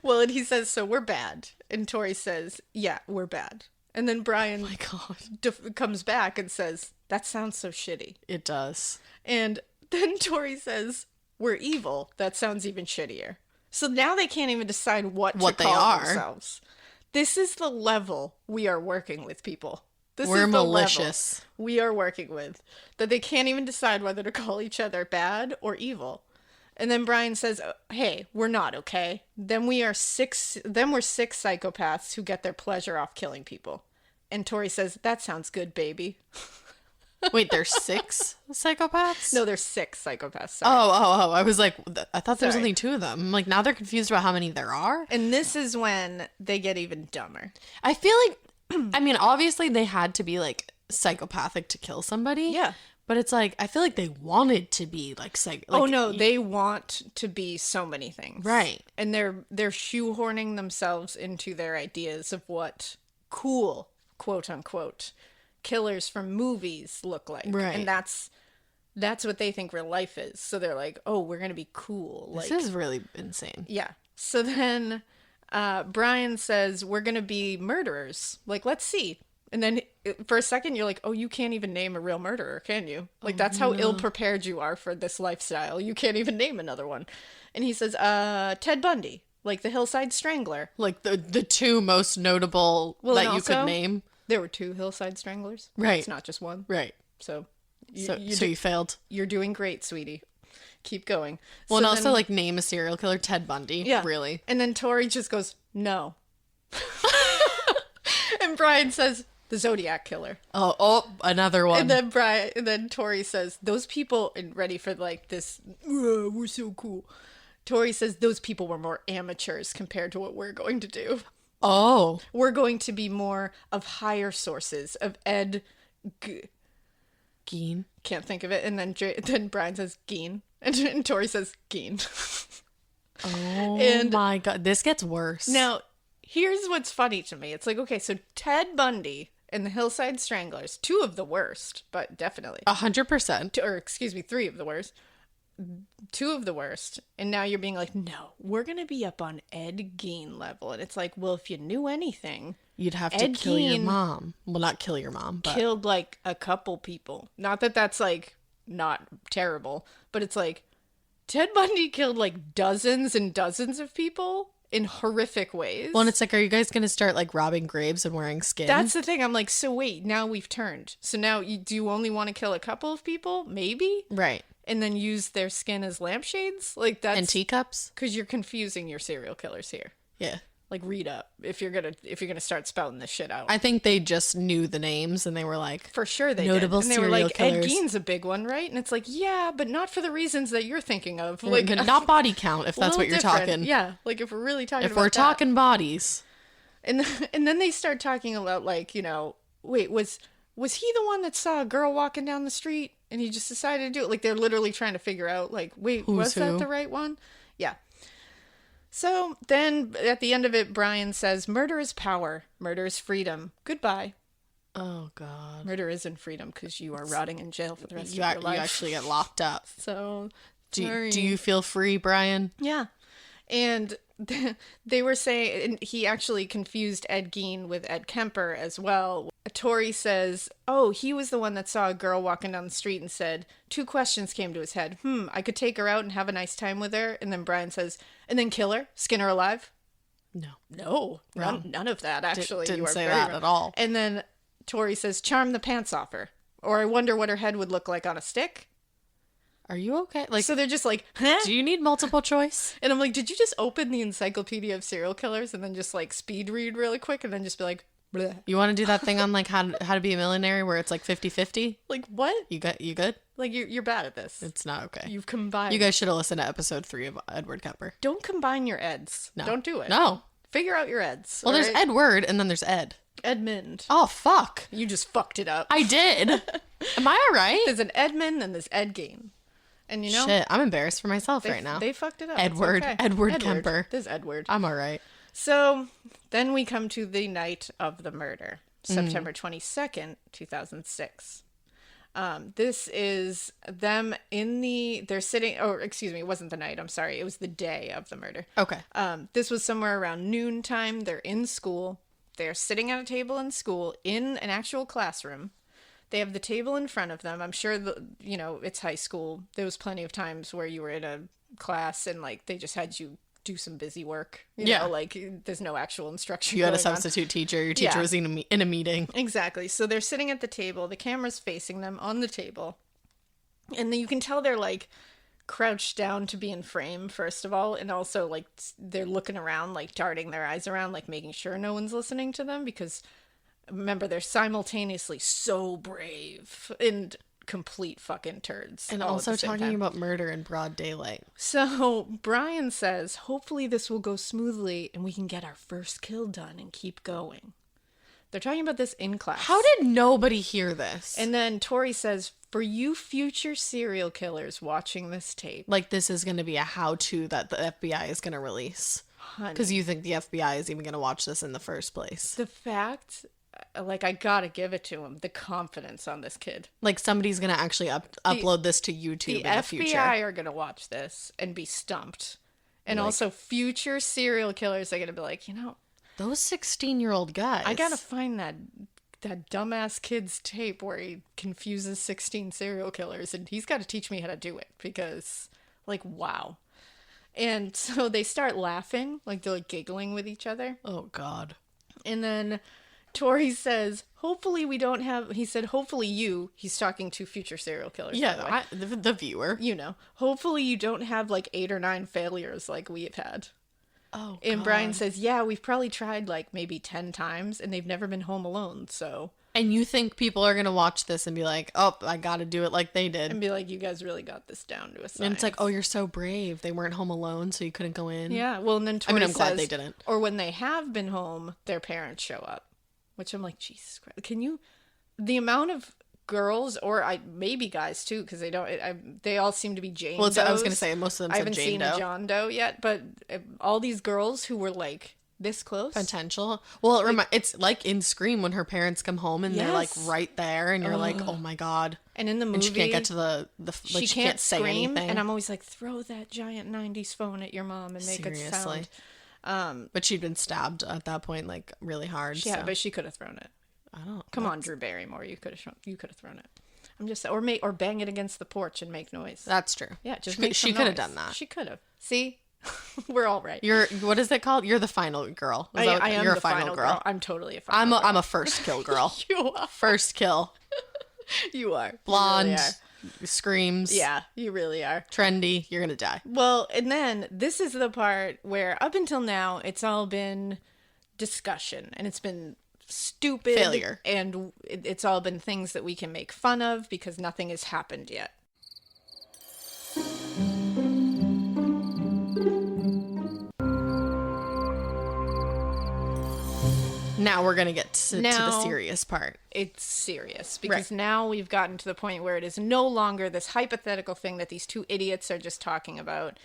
well, and he says, so we're bad. And Torey says, yeah, we're bad. And then Brian my God. comes back and says, that sounds so shitty. It does. And then Torey says, we're evil. That sounds even shittier. So now they can't even decide what to they call are. themselves. This is the level we are working with, people. This We're is the malicious. level we are working with. That they can't even decide whether to call each other bad or evil. And then Brian says, hey, we're not, okay? Then we're six psychopaths who get their pleasure off killing people. And Torey says, that sounds good, baby. Wait, there's 6 psychopaths? No, there's 6 psychopaths. Sorry. Oh. I was like, I thought there was Sorry. only 2 of them. I'm like, now they're confused about how many there are. And this is when they get even dumber. I feel like, I mean, obviously they had to be like psychopathic to kill somebody. Yeah. But it's like, I feel like they wanted to be like oh no, they want to be so many things. Right. And they're shoehorning themselves into their ideas of what cool, quote unquote, killers from movies look like. Right. And that's what they think real life is. So they're like, oh, we're going to be cool. This like, is really insane. yeah. So then Brian says, we're going to be murderers. Like, let's see. And then for a second, you're like, oh, you can't even name a real murderer, can you? Like, that's how ill-prepared you are for this lifestyle. You can't even name another one. And he says, Ted Bundy, like the Hillside Strangler. Like the 2 most notable Well, that and you could also, name. There were 2 Hillside Stranglers. Right. It's not just one. Right. So You failed. You're doing great, sweetie. Keep going. Well, So and also then- like name a serial killer, Ted Bundy. yeah. Really. And then Torey just goes, no. And Brian says, the Zodiac Killer. Oh, another one. And then Torey says, those people, and ready for like this, we're so cool. Torey says, those people were more amateurs compared to what we're going to do. Oh. We're going to be more of higher sources of Ed. Geen. Can't think of it. And then Brian says, Geen. And Torey says, Geen. Oh And- my God. This gets worse. Now, here's what's funny to me. It's like, okay, so Ted Bundy and the Hillside Stranglers, 2 of the worst, but definitely. 100%. Or excuse me, 3 of the worst. 2 of the worst. And now you're being like, no, we're going to be up on Ed Gein level. And it's like, well, if you knew anything, You'd have to Ed kill your Gein mom. Well, not kill your mom, but killed like a couple people. Not that that's like not terrible, but it's like Ted Bundy killed like dozens and dozens of people in horrific ways. well, and it's like, are you guys gonna start like robbing graves and wearing skin? That's the thing. I'm like, so wait, now we've turned. So now do you only want to kill a couple of people? Maybe? right. And then use their skin as lampshades? Like that's And teacups. because you're confusing your serial killers here. Yeah. Like read up if you're gonna start spouting this shit out. I think they just knew the names and they were like, For sure they Notable did. And they were serial like, Ed killers. Gein's a big one, right? And it's like, yeah, but not for the reasons that you're thinking of. Like, but not body count, if that's little what you're different. talking. Yeah, like if we're really talking If about we're that. talking bodies. And then they start talking about like, wait, was he the one that saw a girl walking down the street and he just decided to do it? Like they're literally trying to figure out like, wait, Who's was that who? the right one? Yeah. So then at the end of it, Brian says, murder is power. Murder is freedom. Goodbye. Oh, God. Murder isn't freedom because you are rotting in jail for the rest of your life. You actually get locked up. So, do you feel free, Brian? Yeah. And they were saying, and he actually confused Ed Gein with Ed Kemper as well. Torey says, oh, he was the one that saw a girl walking down the street and said, 2 questions came to his head. I could take her out and have a nice time with her. And then Brian says, and then kill her? Skin her alive? No. None of that, actually. Didn't say that at all. And then Torey says, charm the pants off her. Or I wonder what her head would look like on a stick. Are you okay? Like, so they're just like, huh? Do you need multiple choice? And I'm like, did you just open the encyclopedia of serial killers and then just like speed read really quick and then just be like, bleh. You want to do that thing on like how to be a millionaire where it's like 50-50? Like what? You good? Like you're bad at this. It's not okay. You've combined. You guys should have listened to episode 3 of Edward Kemper. Don't combine your Eds. No. Don't do it. No. Figure out your Eds. Well, there's Edward and then there's Ed. Edmund. Oh, fuck. You just fucked it up. I did. Am I all right? There's an Edmund and there's Ed Gein. And you know, shit, I'm embarrassed for myself right now. They fucked it up. Edward Kemper. There's Edward. I'm all right. So then we come to the night of the murder, September 22nd, 2006. This is them they're sitting, it wasn't the night, I'm sorry. It was the day of the murder. Okay. This was somewhere around noon time. They're in school. They're sitting at a table in school in an actual classroom. They have the table in front of them. I'm sure it's high school. There was plenty of times where you were in a class and like they just had you do some busy work. You know, like there's no actual instruction. You had a substitute teacher. Your teacher was in a meeting. Exactly. So they're sitting at the table. The camera's facing them on the table. And then you can tell they're like crouched down to be in frame, first of all. And also like they're looking around, like darting their eyes around, like making sure no one's listening to them because remember, they're simultaneously so brave and complete fucking turds. And also talking about murder in broad daylight. So Brian says, hopefully this will go smoothly and we can get our first kill done and keep going. They're talking about this in class. How did nobody hear this? And then Torey says, for you future serial killers watching this tape. Like this is going to be a how-to that the FBI is going to release. Because you think the FBI is even going to watch this in the first place. The fact... like, I gotta give it to him. The confidence on this kid. Like, somebody's gonna actually upload this to YouTube in the future. The FBI are gonna watch this and be stumped. And like, also, future serial killers are gonna be like, those 16-year-old guys. I gotta find that dumbass kid's tape where he confuses 16 serial killers, and he's gotta teach me how to do it. Because, like, wow. And so they start laughing. Like, they're, like, giggling with each other. Oh, God. And then... Torey says, hopefully we don't have... He said, hopefully he's talking to future serial killers. Yeah, the viewer. Hopefully you don't have like 8 or 9 failures like we have had. Oh, and God. Brian says, yeah, we've probably tried like maybe 10 times and they've never been home alone, so... And you think people are going to watch this and be like, oh, I got to do it like they did. And be like, you guys really got this down to a science. And it's like, oh, you're so brave. They weren't home alone, so you couldn't go in. Yeah, well, and then Torey I'm glad they didn't. Or when they have been home, their parents show up. Which I'm like, Jesus Christ, the amount of girls, or maybe guys too, because they all seem to be Jane Does. I was going to say, most of them said Jane Doe. I haven't seen a John Doe yet, but all these girls who were like this close. Potential. Well, it's like in Scream when her parents come home and they're like right there and you're like, oh my God. And in the movie. And she can't get to the like, she can't say scream, anything. And I'm always like, throw that giant 90s phone at your mom and make it sound. But she'd been stabbed at that point, like really hard. Yeah, but she could have thrown it. I don't. Come on, Drew Barrymore, you could have thrown it. I'm just or bang it against the porch and make noise. That's true. Yeah, just she could have done that. She could have. See, we're all right. What is it called? You're the final girl. I am the final girl. I'm totally a final. I'm a first kill girl. You are first kill. You are blonde. You really are. Screams. Yeah, you really are. Trendy. You're gonna die. Well, and then this is the part where up until now it's all been discussion and it's been stupid failure, and it's all been things that we can make fun of because nothing has happened yet. Now we're going to get to the serious part. It's serious because now we've gotten to the point where it is no longer this hypothetical thing that these two idiots are just talking about.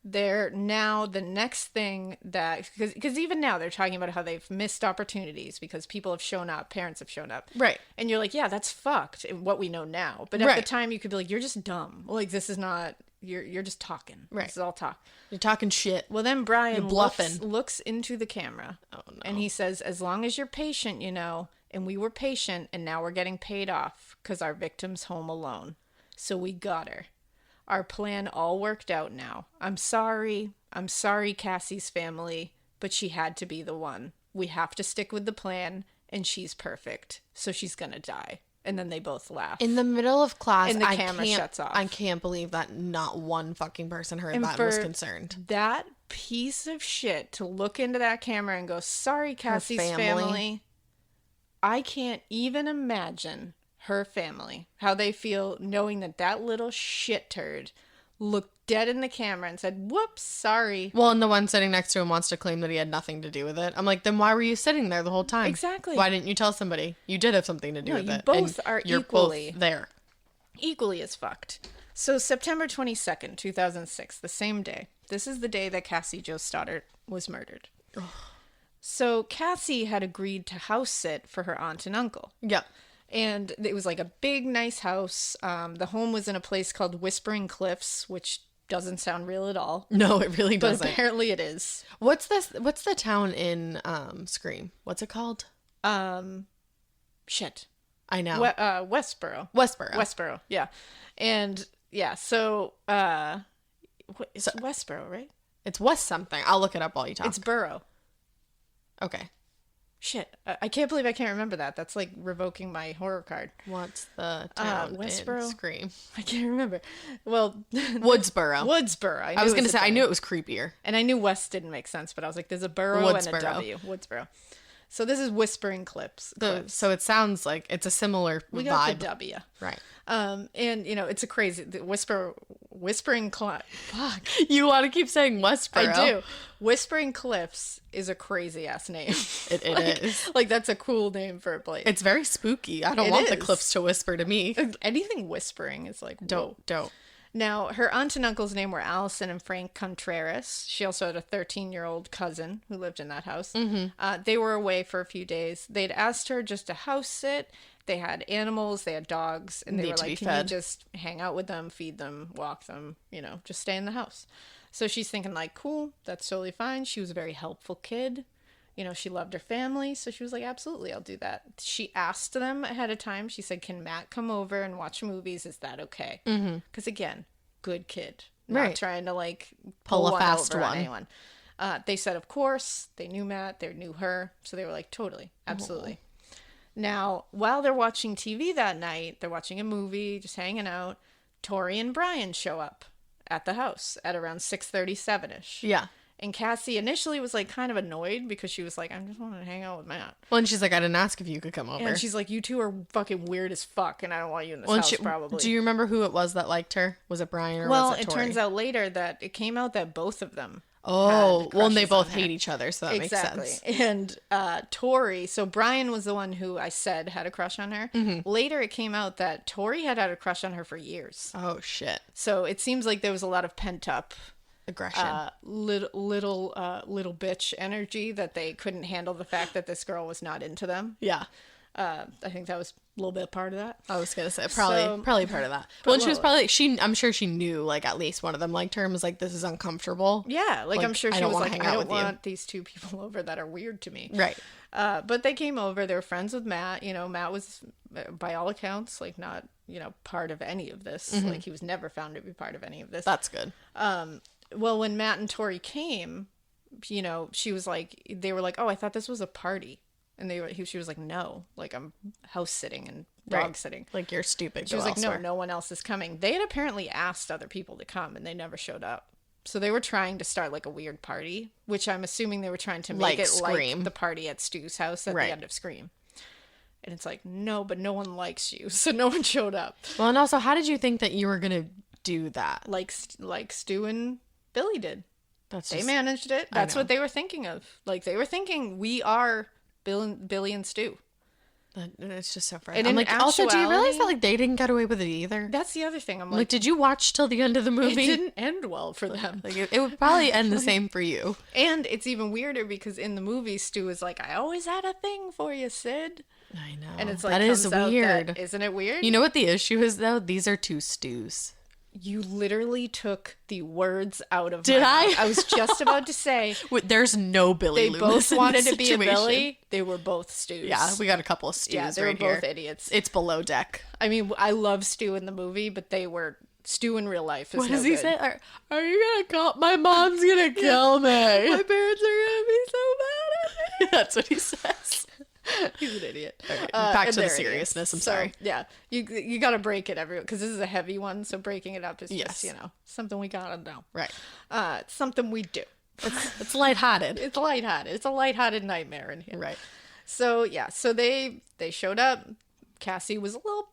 they're now the next thing that, because even now they're talking about how they've missed opportunities because people have shown up, parents have shown up. Right. And you're like, yeah, that's fucked, what we know now. But at the time you could be like, you're just dumb. Like, this is not, you're just talking. Right. This is all talk. You're talking shit. Well, then Brian bluffing. looks into the camera. Oh, no. And he says, as long as you're patient, and we were patient, and now we're getting paid off because our victim's home alone. So we got her. Our plan all worked out now. I'm sorry, Cassie's family, but she had to be the one. We have to stick with the plan, and she's perfect. So she's gonna die. And then they both laugh. In the middle of class, and the camera shuts off. I can't believe that not one fucking person heard that and was concerned. That piece of shit to look into that camera and go, sorry, Cassie's family. I can't even imagine her family, how they feel knowing that little shit turd looked dead in the camera and said, whoops, sorry. Well, and the one sitting next to him wants to claim that he had nothing to do with it. I'm like, then why were you sitting there the whole time? Exactly. Why didn't you tell somebody? You did have something to do with it. Both are you're equally both there. Equally as fucked. So September 22nd, 2006, the same day. This is the day that Cassie Jo Stoddart was murdered. So Cassie had agreed to house sit for her aunt and uncle. Yeah. And it was like a big, nice house. The home was in a place called Whispering Cliffs, which doesn't sound real at all. No, it really doesn't. But apparently it is. What's the town in Scream? What's it called? Shit. I know. Westboro. Westboro. Yeah. And yeah, so it's Westboro, right? It's West something. I'll look it up while you talk. It's Borough. Okay. Shit. I can't believe I can't remember that. That's like revoking my horror card. What's the town Westboro? in Scream? I can't remember. Well, Woodsboro. Woodsboro. I was going to say, I knew it was creepier. And I knew West didn't make sense, but I was like, there's a borough and a W. Woodsboro. So this is Whispering Cliffs. So it sounds like it's a similar we vibe. got the W. Right. And, it's a crazy... Whispering Cliffs... Fuck. You want to keep saying Westboro. I do. Whispering Cliffs is a crazy-ass name. It is. Like, that's a cool name for a place. It's very spooky. I don't want the cliffs to whisper to me. Anything whispering is like, whoa. Don't. Now, her aunt and uncle's name were Allison and Frank Contreras. She also had a 13-year-old cousin who lived in that house. Mm-hmm. They were away for a few days. They'd asked her just to house sit. They had animals. They had dogs. And they were like, can you just hang out with them, feed them, walk them, just stay in the house. So she's thinking like, cool, that's totally fine. She was a very helpful kid. She loved her family. So she was like, absolutely, I'll do that. She asked them ahead of time. She said, can Matt come over and watch movies? Is that okay? Because again, good kid. Not trying to like pull a fast one on anyone. They said, of course. They knew Matt. They knew her. So they were like, totally. Absolutely. Now, while they're watching TV that night, they're watching a movie, just hanging out. Torey and Brian show up at the house at around 6:37ish. Yeah. And Cassie initially was like kind of annoyed because she was like, I just want to hang out with Matt. Well, and she's like, I didn't ask if you could come over. And she's like, you two are fucking weird as fuck, and I don't want you in this house, probably. Do you remember who it was that liked her? Was it Brian or was it Torey? Well, it turns out later that it came out that both of them. Oh, well, and they both hate each other, so that makes sense. And Torey, so Brian was the one who I said had a crush on her. Mm-hmm. Later, it came out that Torey had a crush on her for years. Oh, shit. So it seems like there was a lot of pent-up aggression, little bitch energy that they couldn't handle the fact that this girl was not into them. Yeah. I think that was a little bit part of that. I was gonna say probably part of that. Well, and she was probably I'm sure she knew like at least one of them liked her and was like, this is uncomfortable. Yeah, like I'm sure she was like, I don't want these two people over that are weird to me. Right. But they came over. They were friends with Matt. Matt was by all accounts like not part of any of this. Mm-hmm. Like he was never found to be part of any of this. That's good. Well, when Matt and Torey came, she was like, they were like, oh, I thought this was a party. And she was like, no, like I'm house sitting and dog sitting. Like you're stupid. She was like, no one else is coming. They had apparently asked other people to come and they never showed up. So they were trying to start like a weird party, which I'm assuming they were trying to make it like the party at Stu's house at the end of Scream. And it's like, no, but no one likes you. So no one showed up. Well, and also, how did you think that you were going to do that? Like Stu and Billy did. They managed it. That's what they were thinking of. Like they were thinking, we are Billy and Stu. It's just so And frustrating. I'm like, also, do you realize that like they didn't get away with it either? That's the other thing. I'm Like, did you watch till the end of the movie? It didn't end well for them. Like, it would probably end the same for you. And it's even weirder because in the movie, Stu is like, I always had a thing for you, Sid. I know. And it's like, that is weird. Isn't it weird? You know what the issue is, though? These are two Stews. You literally took the words out of Did my I? mouth. I was just about to say. There's no Billy They Loomis both wanted in this to be a situation. Billy. They were both Stews. Yeah, we got a couple of Stews Yeah, they were right both here. idiots. It's below deck. I mean, I love Stu in the movie, but they were Stu in real life. What does he say? Are you gonna call? My mom's gonna kill me. My parents are gonna be so mad at me. That's what he says. He's an idiot. Okay, back to the seriousness. I'm sorry. Yeah, you got to break it every because this is a heavy one. So breaking it up is Yes. just something we gotta know. Right. It's something we do. It's lighthearted. It's lighthearted. It's a lighthearted nightmare in here. Right. So yeah, so they showed up. Cassie was a little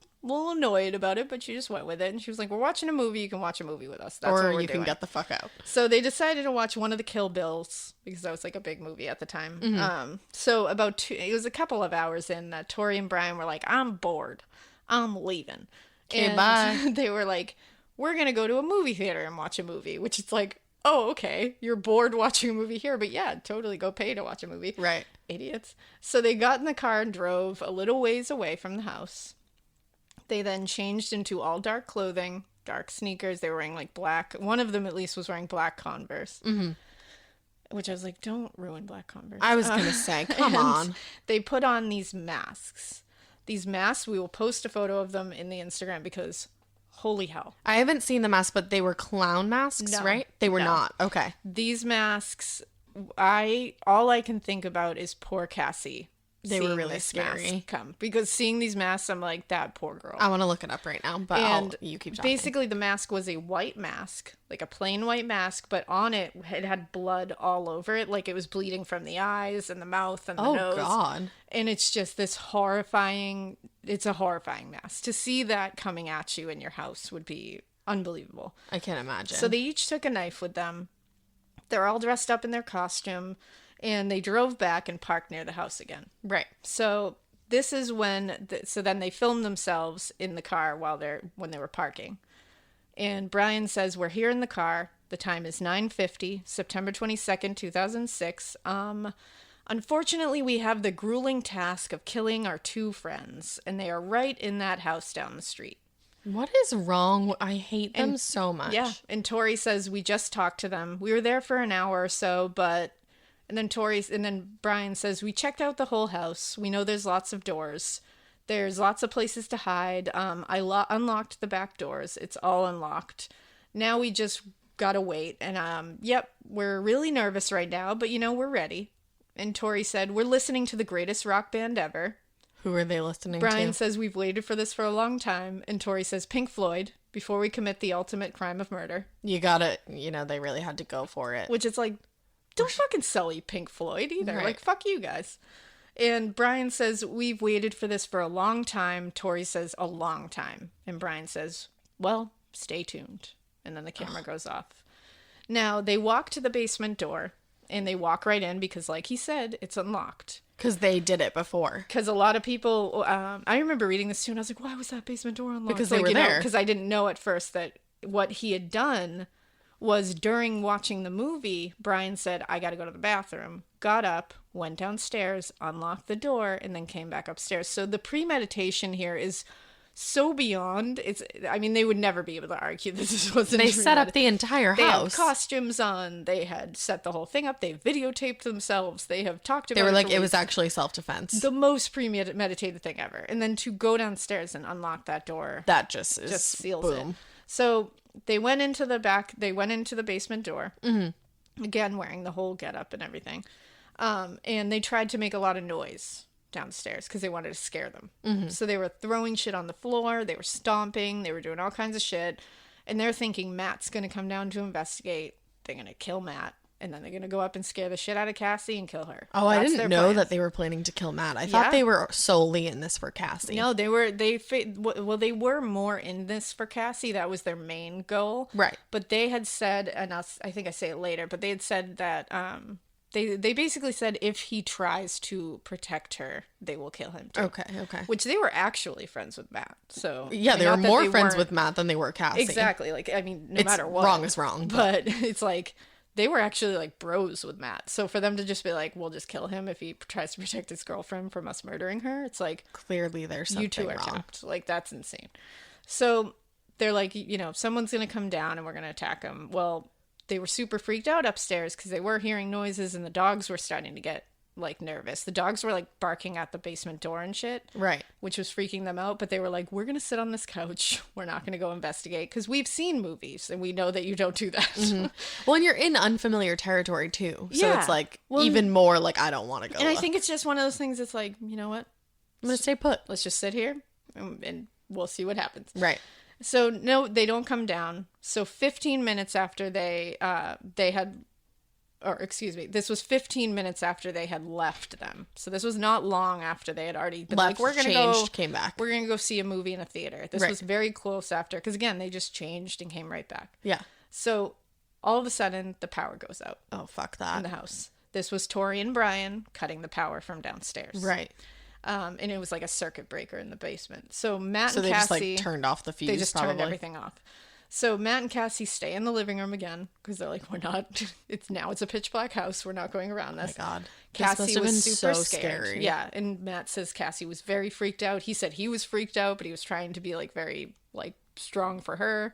annoyed about it, but she just went with it, and she was like, "We're watching a movie. You can watch a movie with us. That's what Or we're you can doing." get the fuck out. So they decided to watch one of the Kill Bills because that was like a big movie at the time. So it was a couple of hours in, Torey and Brian were like, "I'm bored. I'm leaving." Okay, And bye. they were like, "We're going to go to a movie theater and watch a movie," which is like, oh, okay. You're bored watching a movie here, but yeah, totally go pay to watch a movie. Right. Idiots. So they got in the car and drove a little ways away from the house. They then changed into all dark clothing, dark sneakers. They were wearing like black. One of them at least was wearing black Converse. Mm-hmm. Which I was like, don't ruin black Converse. I was going to say, come on. They put on these masks. These masks, we will post a photo of them in the Instagram because holy hell. I haven't seen the masks, but they were clown masks, No. right? They were No. not. Okay. These masks, all I can think about is poor Cassie. They were seeing really this scary. mask come because seeing these masks, I'm like, that poor girl. I want to look it up right now, but you keep talking. Basically, the mask was a white mask, like a plain white mask, but on it had blood all over it, like it was bleeding from the eyes and the mouth and the nose. Oh, God. And it's just this horrifying, it's a horrifying mask. To see that coming at you in your house would be unbelievable. I can't imagine. So they each took a knife with them. They're all dressed up in their costume, and they drove back and parked near the house again. Right. So this is when, so then they filmed themselves in the car when they were parking. And Brian says, we're here in the car. The time is 9:50, September 22nd, 2006. Unfortunately, we have the grueling task of killing our two friends, and they are right in that house down the street. What is wrong? I hate them so much. Yeah. And Torey says, we just talked to them. We were there for an hour or so, but... And then Brian says, we checked out the whole house. We know there's lots of doors. There's lots of places to hide. I unlocked the back doors. It's all unlocked. Now we just gotta wait. And, yep, we're really nervous right now, but, we're ready. And Torey said, we're listening to the greatest rock band ever. Who are they listening to? Brian says, we've waited for this for a long time. And Torey says, Pink Floyd, before we commit the ultimate crime of murder. You gotta, they really had to go for it. Which is like, don't fucking sully Pink Floyd either. Right. Like, fuck you guys. And Brian says, we've waited for this for a long time. Torey says, a long time. And Brian says, well, stay tuned. And then the camera goes off. Now, they walk to the basement door, and they walk right in because, like he said, it's unlocked. Because they did it before. Because a lot of people, I remember reading this too, and I was like, why was that basement door unlocked? Because they were there. Because I didn't know at first that what he had done was during watching the movie, Brian said, I got to go to the bathroom, got up, went downstairs, unlocked the door, and then came back upstairs. So the premeditation here is so beyond. They would never be able to argue that this wasn't They set up the entire house. They have costumes on. They had set the whole thing up. They videotaped themselves. They have talked about it. They were like, it was actually self-defense. The most premeditated thing ever. And then to go downstairs and unlock that door. That just seals boom. it. So they went into the basement door. Mm-hmm. Again, wearing the whole getup and everything. And they tried to make a lot of noise downstairs because they wanted to scare them. Mm-hmm. So they were throwing shit on the floor. They were stomping. They were doing all kinds of shit. And they're thinking Matt's going to come down to investigate. They're going to kill Matt. And then they're going to go up and scare the shit out of Cassie and kill her. Oh, I didn't know that they were planning to kill Matt. I thought they were solely in this for Cassie. No, they were more in this for Cassie. That was their main goal. Right. But they had said, and I think I say it later, but they had said that They basically said if he tries to protect her, they will kill him too. Okay. Which they were actually friends with Matt. So yeah, they were more friends with Matt than they were Cassie. Exactly. Like, I mean, no matter what. Wrong is wrong. But it's like they were actually like bros with Matt. So for them to just be like, we'll just kill him if he tries to protect his girlfriend from us murdering her, it's like clearly there's something you two are wrong. tapped. Like, that's insane. So they're like, you know, someone's gonna come down and we're gonna attack him. Well, they were super freaked out upstairs because they were hearing noises and the dogs were starting to get like nervous. The dogs were like barking at the basement door and shit. Right. Which was freaking them out. But they were like, we're going to sit on this couch. We're not going to go investigate because we've seen movies and we know that you don't do that. Mm-hmm. Well, and you're in unfamiliar territory too. So Yeah. it's like even more like, I don't want to go. And I think it's just one of those things that's like, you know what? I'm going to stay put. Let's just sit here and we'll see what happens. Right. So no, they don't come down. So 15 minutes after this was 15 minutes after they had left them. So this was not long after they had already been left, like, we're going to changed, came back. We're going to go see a movie in a theater. This was very close after, because again, they just changed and came right back. Yeah. So all of a sudden, the power goes out. Oh, fuck that. In the house. This was Torey and Brian cutting the power from downstairs. Right. And it was like a circuit breaker in the basement. So Matt and they Cassie... just like turned off the fuse, They just turned everything off. So Matt and Cassie stay in the living room again because they're like, we're not... It's a pitch black house. We're not going around this. Oh my God. Cassie was super so scared. scary. Yeah. And Matt says Cassie was very freaked out. He said he was freaked out, but he was trying to be like very like strong for her.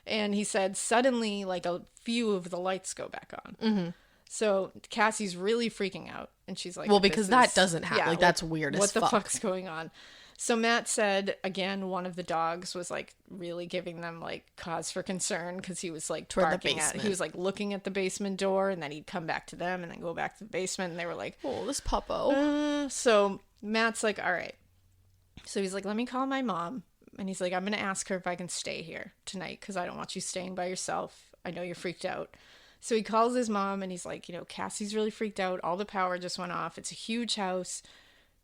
And he said suddenly like a few of the lights go back on. Mm-hmm. So Cassie's really freaking out. And she's like, well, because that doesn't happen. Yeah, like, that's weird as fuck. What the fuck's going on? So Matt said, again, one of the dogs was like really giving them like cause for concern because he was like barking at, he was like looking at the basement door and then he'd come back to them and then go back to the basement. And they were like, oh, this puppo. So Matt's like, all right. So he's like, let me call my mom. And he's like, I'm going to ask her if I can stay here tonight because I don't want you staying by yourself. I know you're freaked out. So he calls his mom and he's like, you know, Cassie's really freaked out. All the power just went off. It's a huge house.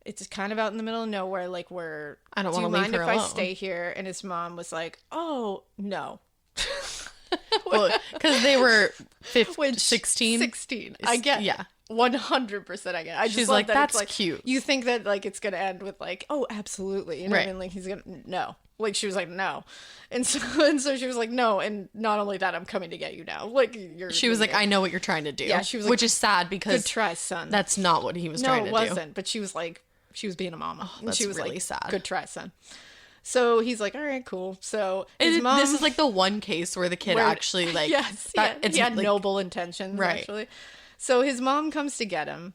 It's kind of out in the middle of nowhere. Like, I don't want to leave her alone. Do you mind if I stay here? And his mom was like, oh, no. Well, because they were 16. 16. I get yeah. 100% I get. I just She's love like, that that's it's like, cute. You think that like it's gonna end with like, oh, absolutely, you know what I mean? Like he's gonna no. Like she was like no, and so she was like no, and not only that, I'm coming to get you now. Like she was like, I know what you're trying to do. Yeah, she was like, which is sad because good try, son. That's not what he was trying to do. No, it wasn't. But she was like, she was being a mama. Oh, that's she was really like, sad. Good try, son. So he's like, all right, cool. So his mom, this is like the one case where the kid actually like, yes, he had like, noble intentions, right? Actually. So his mom comes to get him,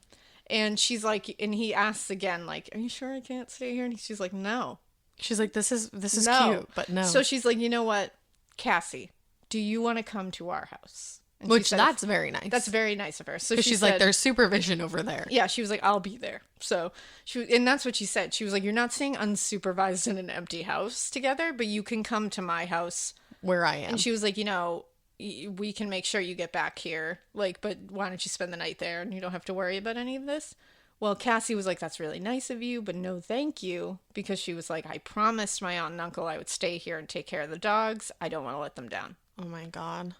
and she's like, and he asks again, like, are you sure I can't stay here? And she's like, no. She's like, this is no. cute, but no. So she's like, you know what, Cassie, do you want to come to our house? And which that's very nice. That's very nice of her. So she's like, there's supervision over there. Yeah, she was like, I'll be there. So and that's what she said. She was like, you're not staying unsupervised in an empty house together, but you can come to my house where I am. And she was like, you know, we can make sure you get back here. Like, but why don't you spend the night there and you don't have to worry about any of this? Well, Cassie was like, that's really nice of you, but no thank you. Because she was like, I promised my aunt and uncle I would stay here and take care of the dogs. I don't want to let them down. Oh my God.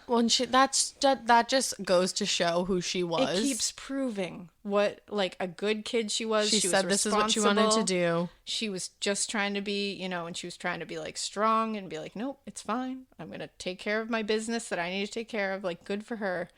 Well, and that just goes to show who she was. It keeps proving what like a good kid she was. She said this is what she wanted to do. She was just trying to be, you know, and she was trying to be like strong and be like, nope, it's fine. I'm going to take care of my business that I need to take care of. Like, good for her.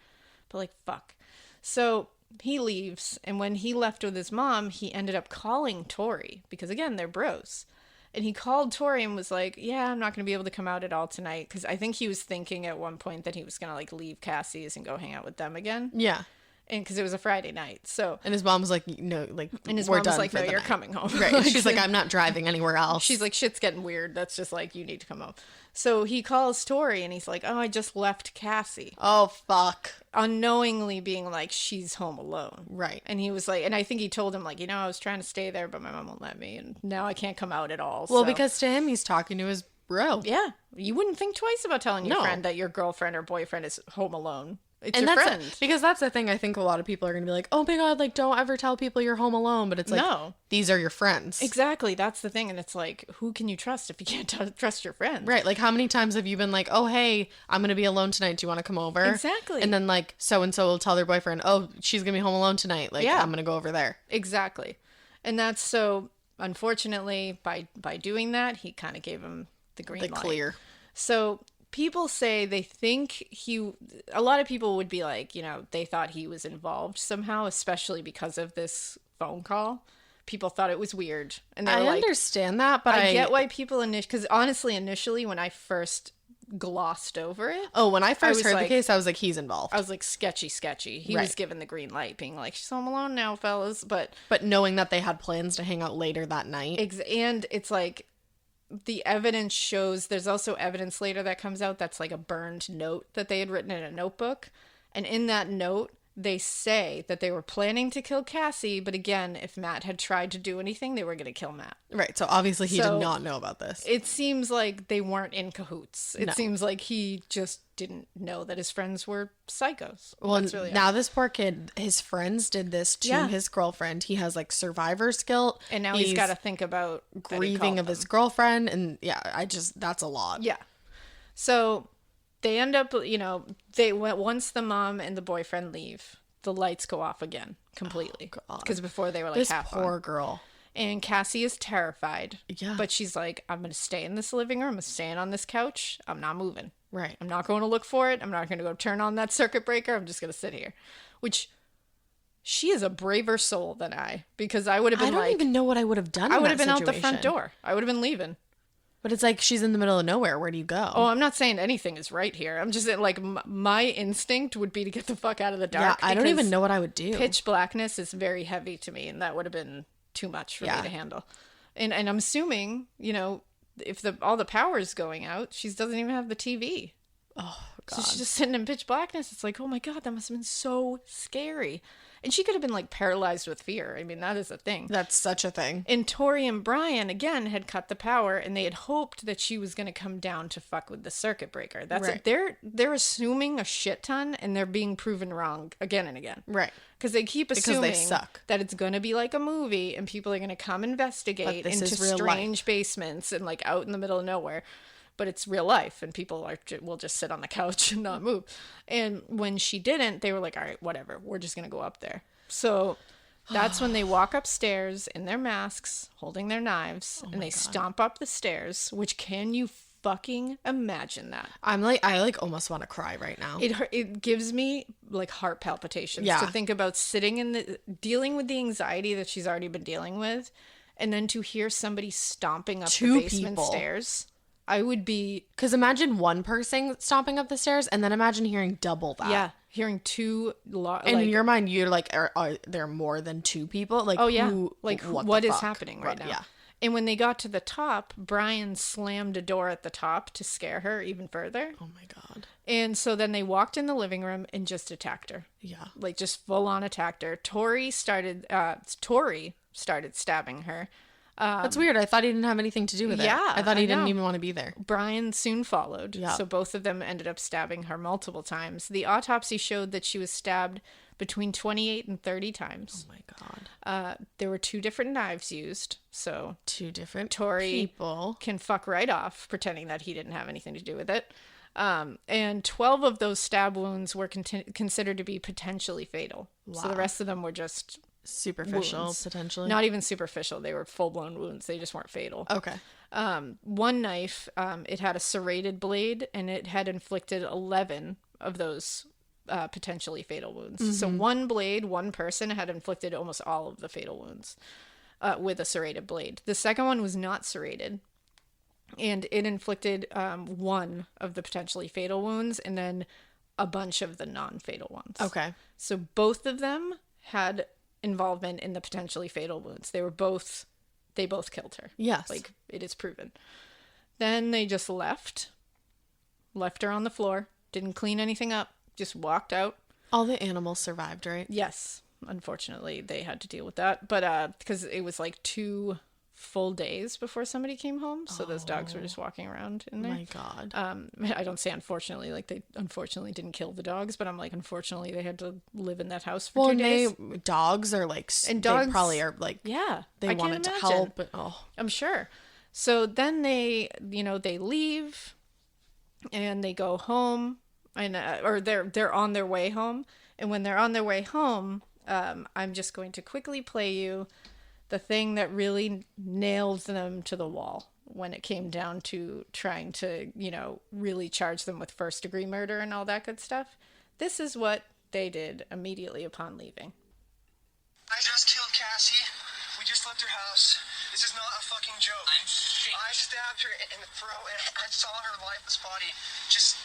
But like, fuck. So he leaves. And when he left with his mom, he ended up calling Torey because again, they're bros. And he called Torey and was like, yeah, I'm not going to be able to come out at all tonight. Because I think he was thinking at one point that he was going to, like, leave Cassie's and go hang out with them again. Yeah. And because it was a Friday night. So. And his mom was like, no, like, and his mom was like, no, you're coming home. Right. She's like, I'm not driving anywhere else. She's like, shit's getting weird. That's just like, you need to come home. So he calls Torey and he's like, oh, I just left Cassie. Oh, fuck. Unknowingly being like, she's home alone. Right. And he was like, and I think he told him like, you know, I was trying to stay there, but my mom won't let me. And now I can't come out at all. Well, because to him, he's talking to his bro. Yeah. You wouldn't think twice about telling your friend that your girlfriend or boyfriend is home alone. It's your friend. Because that's the thing. I think a lot of people are going to be like, oh my God, like, don't ever tell people you're home alone. But it's like, no, these are your friends. Exactly. That's the thing. And it's like, who can you trust if you can't trust your friends? Right. Like, how many times have you been like, oh, hey, I'm going to be alone tonight. Do you want to come over? Exactly. And then like, so-and-so will tell their boyfriend, oh, she's going to be home alone tonight. Like, I'm going to go over there. Exactly. And that's so, unfortunately, by doing that, he kind of gave him the green light. Clear. So people say they think a lot of people would be like, they thought he was involved somehow, especially because of this phone call. People thought it was weird. And I understand that, but I get why people because honestly, initially, when I first glossed over it. Oh, when I first heard the case, I was like, he's involved. I was like, sketchy. He was given the green light, being like, she's home alone now, fellas. But knowing that they had plans to hang out later that night. And it's like, the evidence shows there's also evidence later that comes out that's like a burned note that they had written in a notebook. And in that note, they say that they were planning to kill Cassie, but again, if Matt had tried to do anything, they were going to kill Matt. Right, so obviously he did not know about this. It seems like they weren't in cahoots. It seems like he just didn't know that his friends were psychos. Well, now this poor kid, his friends did this to his girlfriend. He has like survivor's guilt. And now he's got to think about grieving of his girlfriend. And that's a lot. Yeah. So they end up, once the mom and the boyfriend leave, the lights go off again completely. Because before they were like half on. This poor girl. And Cassie is terrified. Yeah. But she's like, I'm going to stay in this living room. I'm staying on this couch. I'm not moving. Right. I'm not going to look for it. I'm not going to go turn on that circuit breaker. I'm just going to sit here. Which, she is a braver soul than I. Because I would have been I don't even know what I would have done I would have been out the front door. I would have been leaving. But it's like, she's in the middle of nowhere. Where do you go? Oh, I'm not saying anything is right here. I'm just saying, like, my instinct would be to get the fuck out of the dark. Yeah, I don't even know what I would do. Pitch blackness is very heavy to me, and that would have been too much for me to handle. And I'm assuming, if all the power is going out, she doesn't even have the TV. Oh, God. So she's just sitting in pitch blackness. It's like, oh my God, that must have been so scary. And she could have been like paralyzed with fear. I mean, that is a thing. That's such a thing. And Torey and Brian, again, had cut the power, and they had hoped that she was going to come down to fuck with the circuit breaker. That's right. They're assuming a shit ton, and they're being proven wrong again and again. Right. Because they keep assuming they suck. that it's going to be like a movie, and people are going to come investigate into strange basements and like out in the middle of nowhere. But it's real life, and people will just sit on the couch and not move. And when she didn't, they were like, all right, whatever. We're just going to go up there. So that's when they walk upstairs in their masks, holding their knives, and they stomp up the stairs, which can you fucking imagine that? I almost want to cry right now. It gives me like heart palpitations to think about sitting dealing with the anxiety that she's already been dealing with, and then to hear somebody stomping up the basement stairs. I would be... Because imagine one person stomping up the stairs, and then imagine hearing double that. Yeah, hearing two... And in your mind, you're like, are there more than two people? Like, oh, yeah. What is happening right now? Yeah. And when they got to the top, Brian slammed a door at the top to scare her even further. Oh, my God. And so then they walked in the living room and just attacked her. Yeah. Like, just full-on attacked her. Torey started stabbing her. That's weird. I thought he didn't have anything to do with it. Yeah, I thought he didn't even want to be there. Brian soon followed. Yeah. So both of them ended up stabbing her multiple times. The autopsy showed that she was stabbed between 28 and 30 times. Oh my God. There were 2 different knives used. So two different Torey people can fuck right off pretending that he didn't have anything to do with it. And 12 of those stab wounds were considered to be potentially fatal. Wow. So the rest of them were just... superficial wounds. Potentially, not even superficial. They were full-blown wounds. They just weren't fatal. Okay. One knife, it had a serrated blade, and it had inflicted 11 of those potentially fatal wounds. Mm-hmm. So one blade, one person had inflicted almost all of the fatal wounds with a serrated blade. The second one was not serrated, and it inflicted one of the potentially fatal wounds, and then a bunch of the non-fatal ones. Okay. So both of them had involvement in the potentially fatal wounds. They both killed her. Yes. Like, it is proven. Then they just left her on the floor, didn't clean anything up, just walked out. All the animals survived, right? Yes. Unfortunately, they had to deal with that. But because it was like 2 full days before somebody came home. So those dogs were just walking around in there. My God. I don't say unfortunately, like they unfortunately didn't kill the dogs, but I'm like, unfortunately they had to live in that house for 2 days. Dogs are like, and dogs, they probably are like, yeah, they wanted to help. But, I'm sure. So then they leave and they go home, and or they're on their way home. And when they're on their way home, I'm just going to quickly play you the thing that really nailed them to the wall when it came down to trying to, really charge them with first-degree murder and all that good stuff. This is what they did immediately upon leaving. I just killed Cassie. We just left her house. This is not a fucking joke. I stabbed her in the throat, and I saw her lifeless body just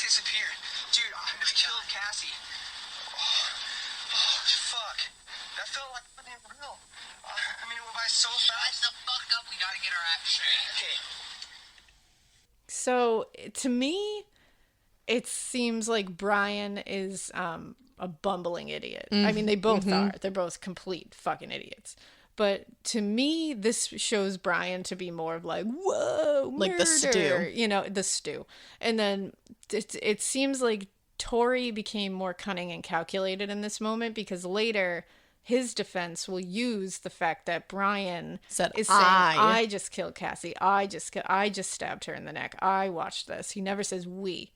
disappear. Dude, I just killed Cassie. Oh, fuck. That felt like fucking real. I mean, it went by so fast. Shut the fuck up. We gotta get our act straight. Okay. So, to me, it seems like Brian is a bumbling idiot. I mean, they both are. They're both complete fucking idiots. But to me, this shows Brian to be more of like, whoa, murder. Like the stew. The stew. And then it seems like Torey became more cunning and calculated in this moment, because later his defense will use the fact that Brian is saying, I just killed Cassie. I just stabbed her in the neck. I watched this. He never says we.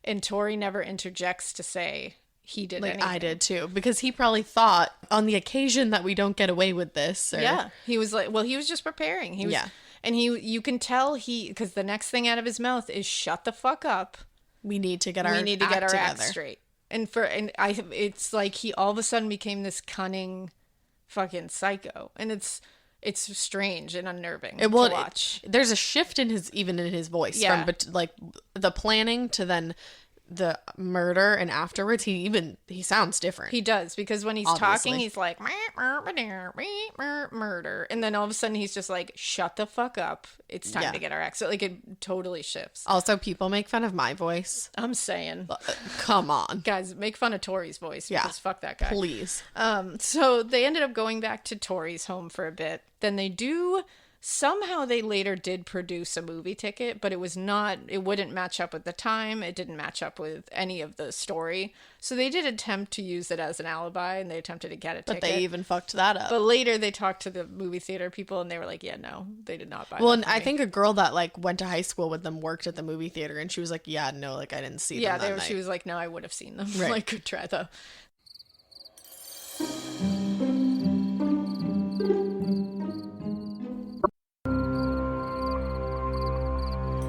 And Torey never interjects to say he did anything. I did too, because he probably thought on the occasion that we don't get away with this. Or... Yeah. He was like, well, he was just preparing. He was, yeah. And you can tell because the next thing out of his mouth is shut the fuck up. We need to get our act straight. It's like he all of a sudden became this cunning fucking psycho. And it's strange and unnerving to watch. There's a shift in his voice, from like the planning to then the murder, and afterwards he sounds different. He does, because when he's talking he's like murder, and then all of a sudden he's just like, shut the fuck up, it's time to get our act. So like it totally shifts. Also, people make fun of my voice. I'm saying, come on guys, make fun of Torey's voice, because fuck that guy, please. So they ended up going back to Torey's home for a bit. Then somehow they later did produce a movie ticket, but it wouldn't match up with the time. It didn't match up with any of the story. So they did attempt to use it as an alibi, and they attempted to get a ticket. But they even fucked that up. But later they talked to the movie theater people, and they were like, yeah, no, they did not buy Well, and I think a girl that like went to high school with them worked at the movie theater, and she was like, yeah, no, like I didn't see them that night. She was like, no, I would have seen them. Right. Like, good try though.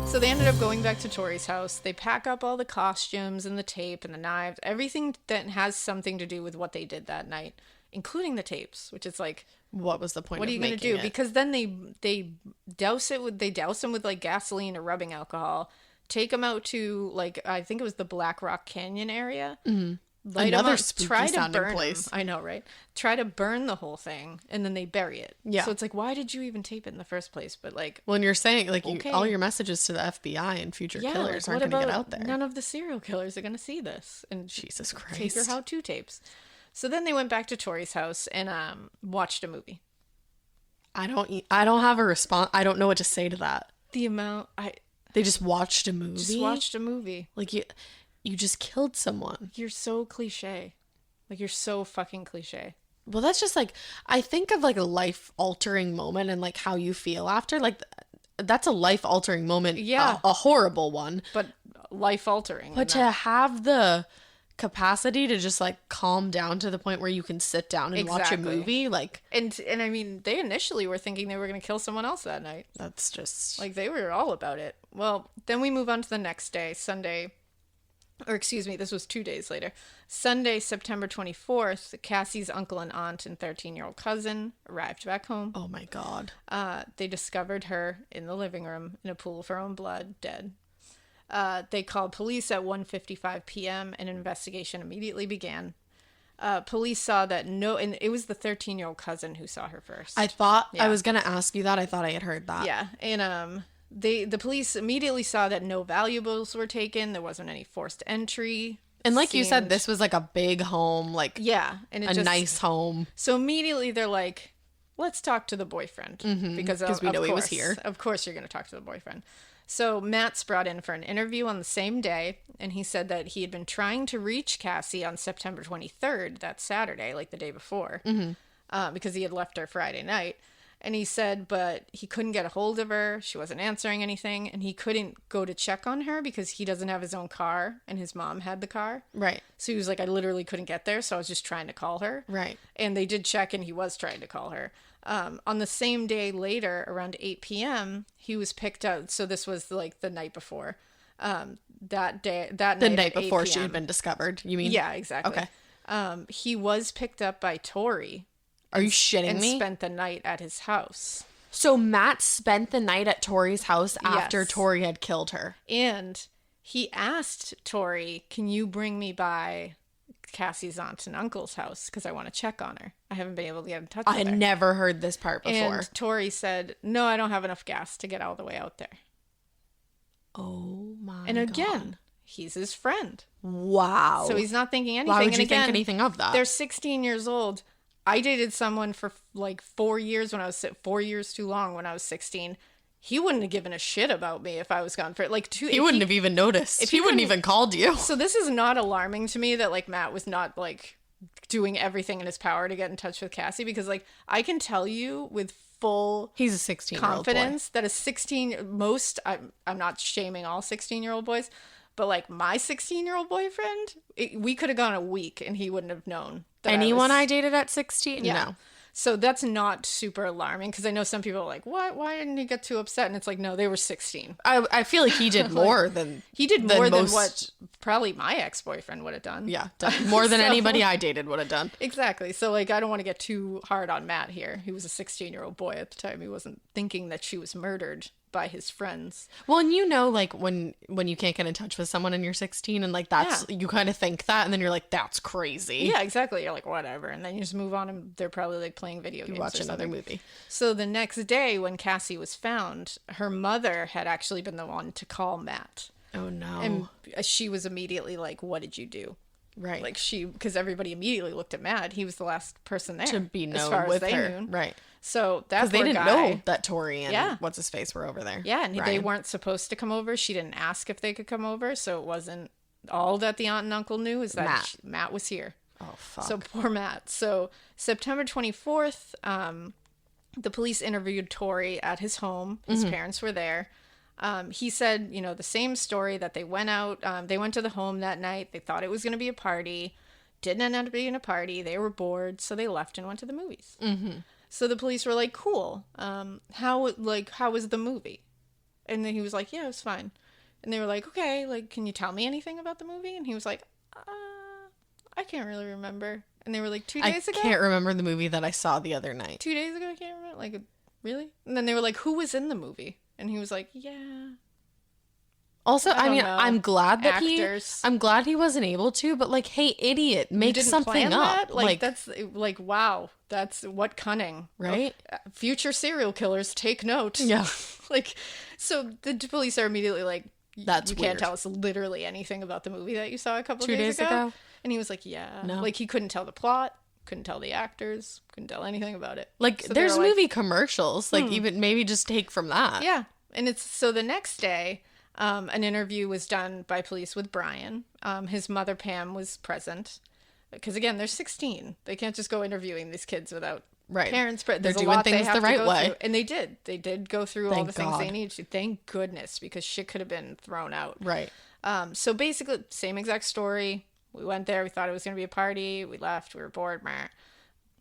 So they ended up going back to Torey's house. They pack up all the costumes and the tape and the knives, everything that has something to do with what they did that night, including the tapes, which is like, what was the point what are you going to do? Because then they douse him with like gasoline or rubbing alcohol, take him out to like, I think it was the Black Rock Canyon area. Mm-hmm. Another spooky sounding place. I know, right? Try to burn the whole thing, and then they bury it. Yeah. So it's like, why did you even tape it in the first place? But like, when you're saying like all your messages to the FBI and future killers aren't going to get out there. None of the serial killers are going to see this. And Jesus Christ, take your how-to tapes. So then they went back to Torey's house and watched a movie. I don't have a response. I don't know what to say to that. They just watched a movie. Just watched a movie. Like you just killed someone. You're so cliche. Like, you're so fucking cliche. Well, that's just like, I think of like a life-altering moment and like how you feel after. Like, that's a life-altering moment. Yeah. A horrible one. But life-altering. But to have the capacity to just like calm down to the point where you can sit down and watch a movie, like. And I mean, they initially were thinking they were going to kill someone else that night. That's just. Like, they were all about it. Well, then we move on to the next day, Sunday. Or excuse me, this was 2 days later. Sunday, September 24th, Cassie's uncle and aunt and 13-year-old cousin arrived back home. Oh my God. They discovered her in the living room in a pool of her own blood, dead. They called police at 1:55 p.m. and an investigation immediately began. Police saw that and it was the 13-year-old cousin who saw her first. I thought, I was going to ask you that. I thought I had heard that. Yeah, and the police immediately saw that no valuables were taken. There wasn't any forced entry. And like you said, this was like a big home, like and a nice home. So immediately they're like, let's talk to the boyfriend. Because we know he was here. Of course you're going to talk to the boyfriend. So Matt's brought in for an interview on the same day, and he said that he had been trying to reach Cassie on September 23rd, that Saturday, like the day before, because he had left her Friday night. And he said, but he couldn't get a hold of her. She wasn't answering anything, and he couldn't go to check on her because he doesn't have his own car, and his mom had the car. Right. So he was like, I literally couldn't get there, so I was just trying to call her. Right. And they did check, and he was trying to call her. On the same day later, around 8 p.m., he was picked up. So this was like the night before. That night before she had been discovered, you mean? Yeah, exactly. Okay. He was picked up by Torey. Are you shitting and me? And spent the night at his house. So Matt spent the night at Torey's house after Yes. Torey had killed her. And he asked Torey, can you bring me by Cassie's aunt and uncle's house? Because I want to check on her. I haven't been able to get in touch with her. I had never heard this part before. And Torey said, no, I don't have enough gas to get all the way out there. Oh my God. And again, he's his friend. Wow. So he's not thinking anything. Why would and you again, think anything of that? They're 16 years old. I dated someone for like 4 years when I was 4 years too long when I was 16. He wouldn't have given a shit about me if I was gone for like two. He wouldn't have even noticed. If he wouldn't even called you. So this is not alarming to me that like Matt was not like doing everything in his power to get in touch with Cassie, because like I can tell you with full He's a 16-year-old confidence that a 16 I'm not shaming all 16-year-old boys, but like my 16-year-old boyfriend, we could have gone a week and he wouldn't have known that Anyone I dated at 16? Yeah. No. So that's not super alarming, because I know some people are like, what? Why didn't he get too upset? And it's like, no, they were 16. I feel like he did more than He did more than most... what probably my ex-boyfriend would have done. Yeah, more than So- anybody I dated would have done. Exactly. So like, I don't want to get too hard on Matt here. He was a 16-year-old boy at the time. He wasn't thinking that she was murdered by his friends. Well, and you know, like when you can't get in touch with someone and you're 16 and like that's, you kind of think that, and then you're like, that's crazy. Yeah, exactly. You're like, whatever. And then you just move on, and they're probably like playing video games. Watch or another something. movie. So the next day when Cassie was found, her mother had actually been the one to call Matt. Oh no. And she was immediately like, what did you do? Right. Like because everybody immediately looked at Matt. He was the last person there to be as known far with as they her. knew. Right. So that Because they poor didn't guy, know that Torey and what's his face were over there. Yeah, and they Brian. weren't supposed to come over. She didn't ask if they could come over, so it wasn't all that the aunt and uncle knew is that Matt was here. Oh fuck. So poor Matt. So September 24th, the police interviewed Torey at his home. His parents were there. He said, the same story, that they went out. They went to the home that night. They thought it was going to be a party. Didn't end up being a party. They were bored, so they left and went to the movies. Mm-hmm. So the police were like, "Cool. How was the movie?" And then he was like, "Yeah, it was fine." And they were like, "Okay, like, can you tell me anything about the movie?" And he was like, "I can't really remember." And they were like, 2 days ago? I can't remember the movie that I saw the other night. 2 days ago? I can't remember. Like, really? And then they were like, "Who was in the movie?" And he was like, "Yeah." Also, I mean, know. I'm glad that Actors. I'm glad he wasn't able to, but like, hey, idiot, make something plan up. That? Like, that's like, wow, that's what cunning, right? Future serial killers, take note. Yeah. Like, so the police are immediately like, That's you weird. can't tell us literally anything about the movie that you saw a couple 2 days days ago. And he was like, yeah. No. Like, he couldn't tell the plot, couldn't tell the actors, couldn't tell anything about it. Like, So they there's were like, movie commercials. Like, even maybe just take from that. yeah. And it's so the next day, an interview was done by police with Brian. His mother, Pam, was present. Because, again, they're 16. They can't just go interviewing these kids without parents. But They're there's doing a lot things they have the to right go way. through. And they did. They did go through all Thank the things they God. needed to. Thank goodness, because shit could have been thrown out. Right. So basically, same exact story. We went there. We thought it was going to be a party. We left. We were bored. Meh.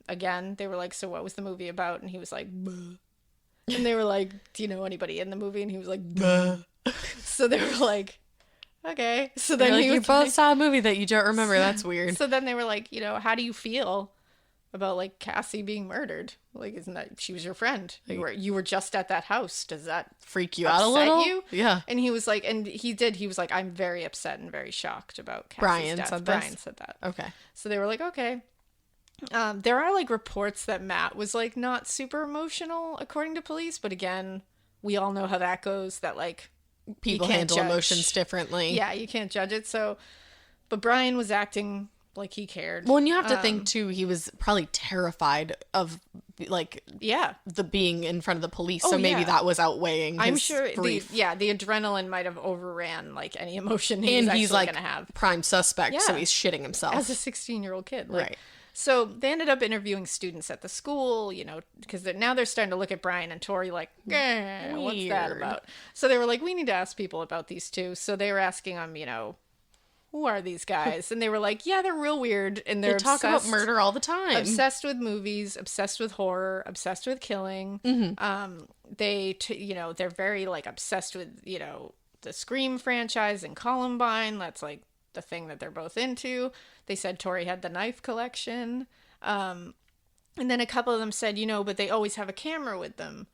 Again, they were like, so what was the movie about? And he was like, "Buh." And they were like, do you know anybody in the movie? And he was like, "Buh." So they were like, okay. So then Like, he you was both like, saw a movie that you don't remember. That's weird. so then they were like, how do you feel about like Cassie being murdered? Like, isn't that, she was your friend? You were just at that house. Does that Freak you out a upset little? you? Yeah. And he was like, he was like, I'm very upset and very shocked about Cassie's Brian death. said this? Brian said that. Okay. So they were like, okay. There are like reports that Matt was like not super emotional according to police, but again, we all know how that goes, that like People you can't handle judge. emotions differently. Yeah, you can't judge it. So, but Brian was acting like he cared. Well, and you have to think too, he was probably terrified of like the being in front of the police, so maybe that was outweighing his grief. The adrenaline might have overran like any emotion he's like gonna have. Prime suspect, so he's shitting himself as a 16-year-old kid, right? So they ended up interviewing students at the school, you know, because now they're starting to look at Brian and Torey like, what's that about? So they were like, we need to ask people about these two. So they were asking them, you know, who are these guys? And they were like, yeah, they're real weird. And they talk about murder all the time. Obsessed with movies, obsessed with horror, obsessed with killing. You know, they're very like obsessed with, you know, the Scream franchise and Columbine. That's like the thing that they're both into. They said Torey had the knife collection. And then a couple of them said, you know, but they always have a camera with them.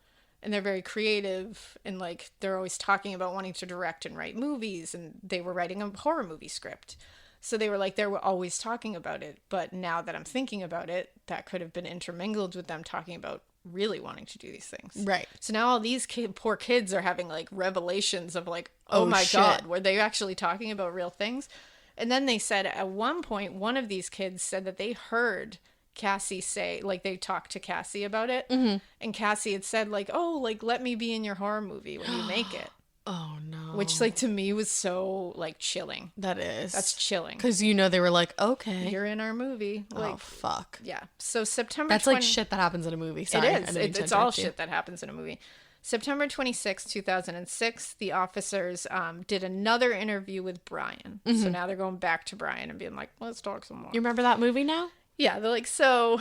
And they're very creative. And, like, they're always talking about wanting to direct and write movies. And they were writing a horror movie script. So they were like, they were always talking about it. But now that I'm thinking about it, that could have been intermingled with them talking about really wanting to do these things. Right. So now all these poor kids are having, like, revelations of, like, oh my God, were they actually talking about real things? And then they said at one point, one of these kids said that they heard Cassie say, like, they talked to Cassie about it. And Cassie had said, like, oh, like, let me be in your horror movie when you make it. Oh, no. Which, like, to me was so, like, chilling. That is. That's chilling. Because, you know, they were like, okay. You're in our movie. Like, oh, fuck. Yeah. So September That's like shit that happens in a movie. Sorry, it is. It's all shit that happens in a movie. September 26, 2006, the officers did another interview with Brian. So now they're going back to Brian and being like, let's talk some more. You remember that movie now? Yeah, they're like, so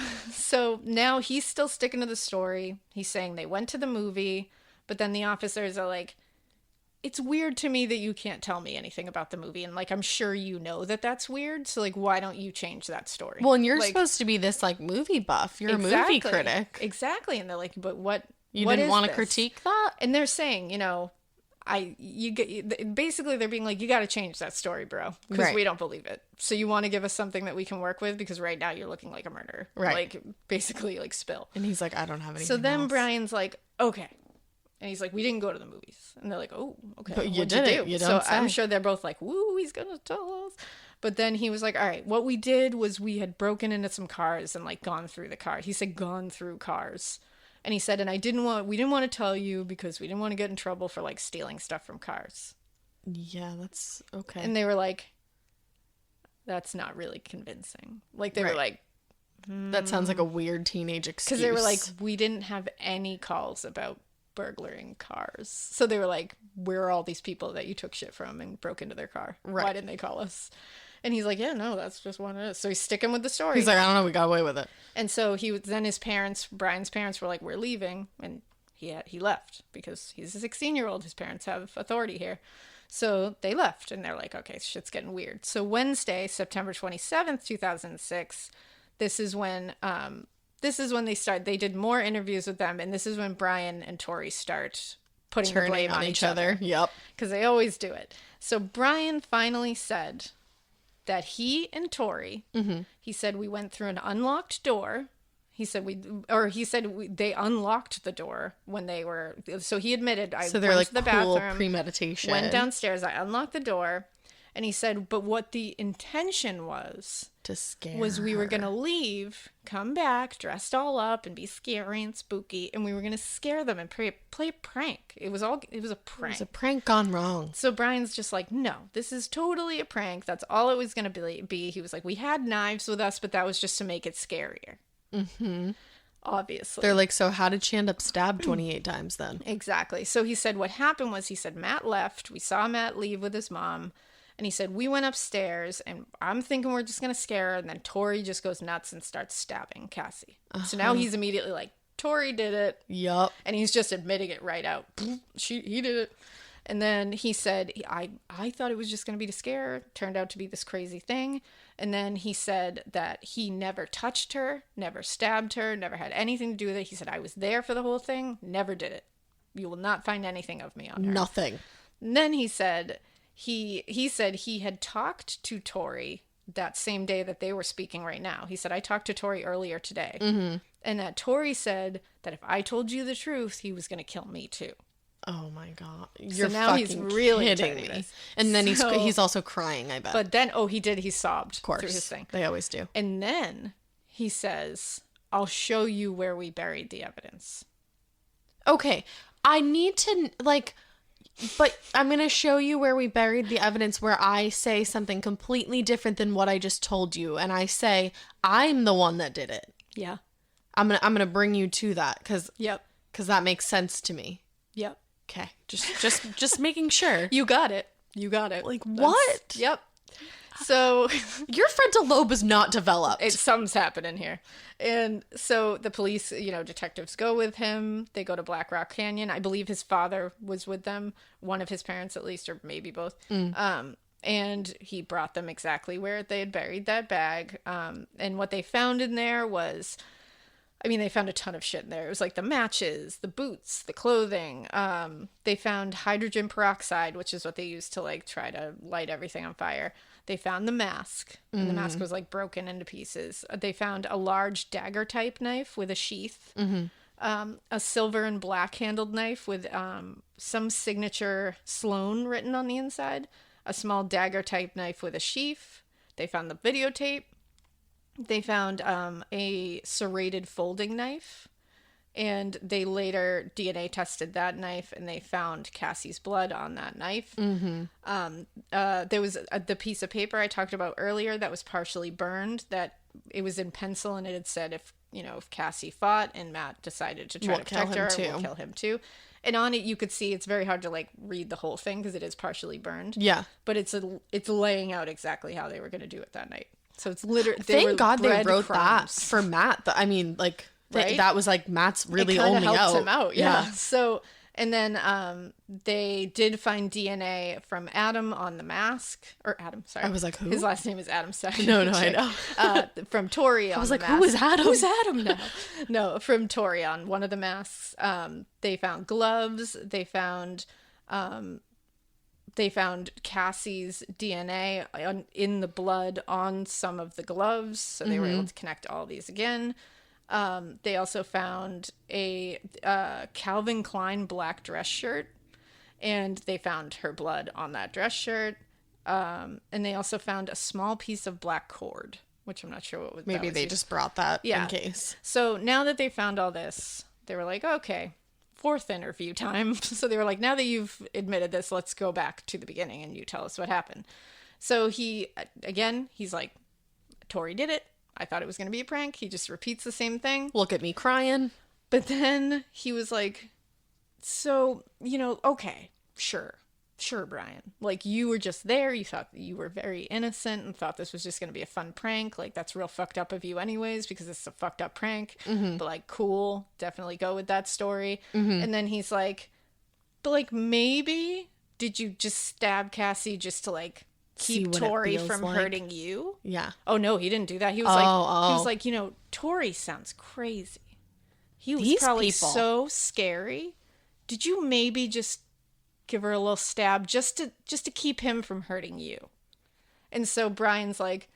now he's still sticking to the story. He's saying they went to the movie, but then the officers are like, it's weird to me that you can't tell me anything about the movie. And, like, I'm sure you know that that's weird. So, like, why don't you change that story? Well, and you're supposed to be this, like, movie buff. You're a movie critic. Exactly. And they're like, but what... You didn't want to critique that? And they're saying, you know, basically they're being like, you got to change that story, bro, because we don't believe it. So you want to give us something that we can work with, because right now you're looking like a murderer. Right. Like, basically, like, spill. And he's like, I don't have anything So then else. Brian's like, okay. And he's like, we didn't go to the movies. And they're like, oh, okay. But you did it. You don't say. I'm sure they're both like, woo, he's going to tell us. But then he was like, all right, what we did was we had broken into some cars and, like, gone through the car. He said gone through cars. And he said, and we didn't want to tell you because we didn't want to get in trouble for, like, stealing stuff from cars. Yeah, that's okay. And they were like, that's not really convincing. Like, they were like, that sounds like a weird teenage excuse. Because they were like, we didn't have any calls about burglaring cars. So they were like, where are all these people that you took shit from and broke into their car? Right. Why didn't they call us? And he's like, yeah, no, that's just what it is. So he's sticking with the story. He's like, I don't know, we got away with it. And so then Brian's parents were like, we're leaving. And he left because he's a 16-year-old. His parents have authority here. So they left and they're like, okay, shit's getting weird. So Wednesday, September 27th, 2006, this is when they did more interviews with them. And this is when Brian and Torey start putting the blame on each other. Yep. Because they always do it. So Brian finally said that he and Torey, he said, we went through an unlocked door. He said they unlocked the door when they were, so he admitted, I went to the bathroom, premeditation, went downstairs, I unlocked the door. And he said, but what the intention was to scare was we were going to leave, come back, dressed all up and be scary and spooky. And we were going to scare them and play a prank. It was a prank. It was a prank gone wrong. So Brian's just like, no, this is totally a prank. That's all it was going to be. He was like, we had knives with us, but that was just to make it scarier. Mm-hmm. Obviously. They're like, so how did she end up stabbed 28 times then? Exactly. So he said what happened was, he said Matt left. We saw Matt leave with his mom. And he said, we went upstairs, and I'm thinking we're just going to scare her. And then Torey just goes nuts and starts stabbing Cassie. So now he's immediately like, Torey did it. Yup. And he's just admitting it right out. He did it. And then he said, I thought it was just going to be to scare her. Turned out to be this crazy thing. And then he said that he never touched her, never stabbed her, never had anything to do with it. He said, I was there for the whole thing, never did it. You will not find anything of me on her. Nothing. And then he said... He said he had talked to Torey that same day that they were speaking right now. He said, I talked to Torey earlier today. Mm-hmm. And that Torey said that if I told you the truth, he was going to kill me too. Oh my God. You're now he's really kidding me. And then he's also crying, I bet. But then, he sobbed of course, through his thing. They always do. And then he says, I'll show you where we buried the evidence. Okay. I need to, like, but I'm going to show you where we buried the evidence, where I say something completely different than what I just told you. And I say, I'm the one that did it. Yeah. I'm going to bring you to that because Yep. that makes sense to me. Yep. Okay. Just making sure. You got it. Like, what? Yep. So your frontal lobe is not developed. Something's happening here. And so the police, detectives go with him. They go to Black Rock Canyon. I believe his father was with them, one of his parents at least, or maybe both. And he brought them exactly where they had buried that bag. And what they found in there was, they found a ton of shit in there. It was like the matches, the boots, the clothing. They found hydrogen peroxide, which is what they used to like try to light everything on fire. They found the mask, and the mask was like broken into pieces. They found a large dagger type knife with a sheath, a silver and black handled knife with some signature Sloan written on the inside, a small dagger type knife with a sheath. They found the videotape. They found a serrated folding knife, and they later DNA tested that knife, and they found Cassie's blood on that knife. There was the piece of paper I talked about earlier that was partially burned, that it was in pencil, and it had said if Cassie fought and Matt decided to try to protect her, we'll kill him too. And on it, you could see it's very hard to like read the whole thing because it is partially burned. Yeah, but it's laying out exactly how they were going to do it that night. So it's literally, thank God they wrote that for Matt. That was like Matt's really only helped out. Him out. Yeah. So, and then they did find DNA from Adam on the mask, or Adam. Sorry, I was like, who? His last name is Adamcik. No, I know. From Torey. I was like, who is Adam? Who's Adam now? No, from Torey on one of the masks. They found gloves. They found Cassie's DNA in the blood on some of the gloves, so they were able to connect all these again. They also found a Calvin Klein black dress shirt, and they found her blood on that dress shirt. And they also found a small piece of black cord, which I'm not sure what was. Maybe they just brought that in case. So now that they found all this, they were like, okay, fourth interview time. So they were like, now that you've admitted this, let's go back to the beginning and you tell us what happened. So he's like, Torey did it. I thought it was going to be a prank. He just repeats the same thing. Look at me crying. But then he was like, so, okay, sure, Brian. Like, you were just there. You thought you were very innocent and thought this was just going to be a fun prank. Like, that's real fucked up of you anyways, because it's a fucked up prank. But, like, cool. Definitely go with that story. And then he's like, but, like, maybe did you just stab Cassie just to, like, keep Torey from hurting you? Yeah. Oh, no, he didn't do that. He was like, Torey sounds crazy. He was probably so scary. Did you maybe just give her a little stab just to keep him from hurting you? And so Brian's like,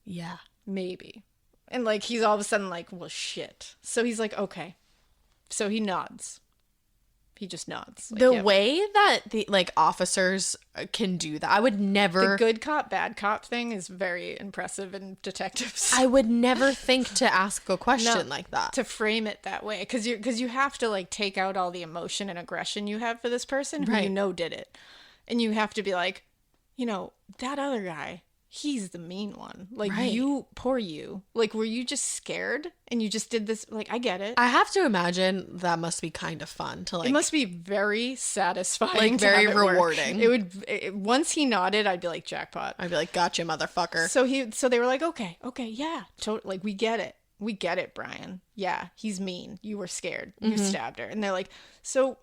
yeah, maybe. And like, he's all of a sudden like, well, shit. So he's like, okay. So he nods. He just nods. Like, the way that the like officers can do that, I would never. The good cop, bad cop thing is very impressive in detectives. I would never think to ask a question like that, to frame it that way, because you have to like take out all the emotion and aggression you have for this person who did it, and you have to be like, that other guy, he's the mean one. Like, you, poor you. Like, were you just scared and you just did this? Like, I get it. I have to imagine that must be kind of fun to like. It must be very satisfying. Like, very rewarding. Once he nodded, I'd be like, jackpot. I'd be like, gotcha, motherfucker. So they were like, okay, yeah. Like, we get it. We get it, Brian. Yeah, he's mean. You were scared. You stabbed her. And they're like, so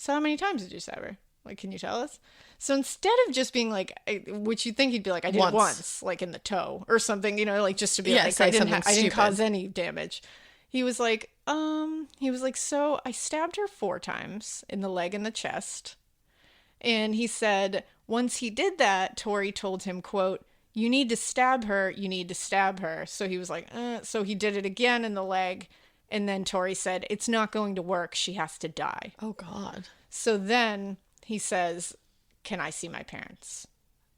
how many times did you stab her? Like, can you tell us? So instead of just being like, which you'd think he'd be like, I did it once, like in the toe or something, like just to be like, I didn't cause any damage. He was like, so I stabbed her 4 times in the leg and the chest. And he said, once he did that, Torey told him, quote, you need to stab her. You need to stab her. So he was like, so he did it again in the leg. And then Torey said, it's not going to work. She has to die. Oh, God. So then he says, can I see my parents?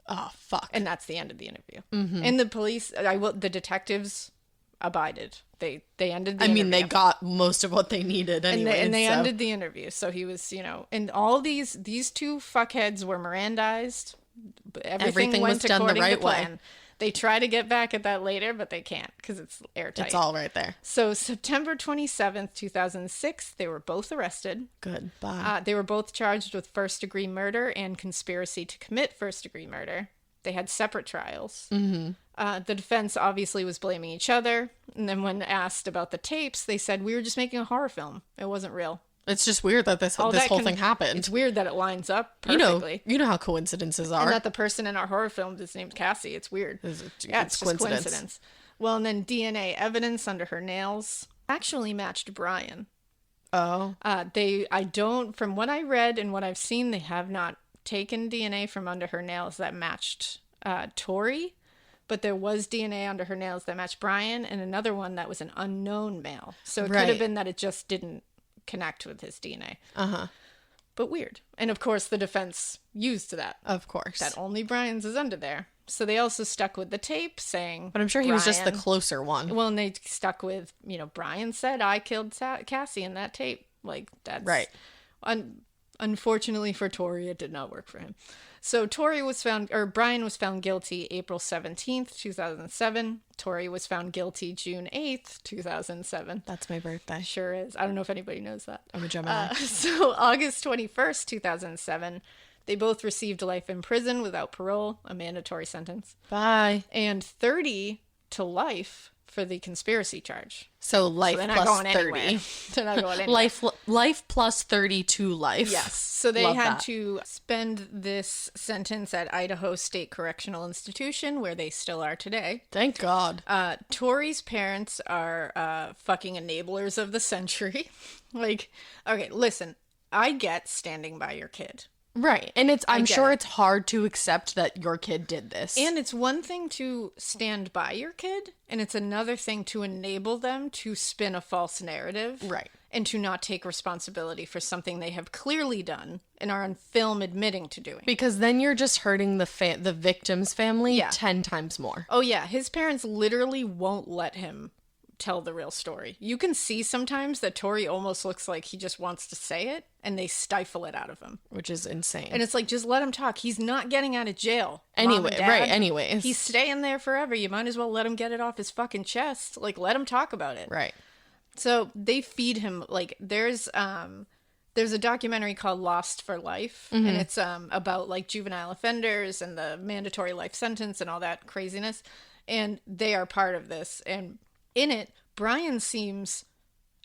Oh, fuck. And that's the end of the interview. And the police, the detectives abided. They ended the interview. They got most of what they needed anyway. And they ended the interview. So he was, and all these two fuckheads were Mirandized. Everything went was done the according right to plan. way. They try to get back at that later, but they can't because it's airtight. It's all right there. So September 27th, 2006, they were both arrested. Good. Bye. They were both charged with first-degree murder and conspiracy to commit first-degree murder. They had separate trials. The defense obviously was blaming each other. And then when asked about the tapes, they said, we were just making a horror film. It wasn't real. It's just weird that this whole thing happened. It's weird that it lines up perfectly. You know how coincidences are. And that the person in our horror film is named Cassie. It's weird. It's just coincidence. Well, and then DNA evidence under her nails actually matched Brian. Oh. From what I read and what I've seen, they have not taken DNA from under her nails that matched Torey, but there was DNA under her nails that matched Brian and another one that was an unknown male. So it could have been that it just didn't connect with his DNA. But weird. And of course the defense used that. Of course. That only Brian's is under there. So they also stuck with the tape saying... But I'm sure he was just the closer one. Well, and they stuck with, Brian said, I killed Cassie in that tape. Like, that's... Right. Unfortunately for Torey, it did not work for him. So Brian was found guilty April 17th, 2007. Torey was found guilty June 8th, 2007. That's my birthday. Sure is. I don't know if anybody knows that. I'm a Gemini. So August 21st, 2007, they both received life in prison without parole, a mandatory sentence. Bye. And 30 to life for the conspiracy charge. So life plus 30. They're not going anywhere. Life plus 30 to life. Yes. So they had to spend this sentence at Idaho State Correctional Institution, where they still are today. Thank God. Torey's parents are fucking enablers of the century. Like, okay, listen, I get standing by your kid. Right. And I'm sure it's hard to accept that your kid did this. And it's one thing to stand by your kid, and it's another thing to enable them to spin a false narrative. Right. And to not take responsibility for something they have clearly done and are on film admitting to doing. Because then you're just hurting the victim's family 10 times more. Oh, yeah. His parents literally won't let him tell the real story. You can see sometimes that Torey almost looks like he just wants to say it, and they stifle it out of him. Which is insane. And it's like, just let him talk. He's not getting out of jail. Anyway, right, anyways. He's staying there forever. You might as well let him get it off his fucking chest. Like, let him talk about it. Right. So they feed him, like, there's a documentary called Lost for Life, and it's about, like, juvenile offenders and the mandatory life sentence and all that craziness, and they are part of this. And in it, Brian seems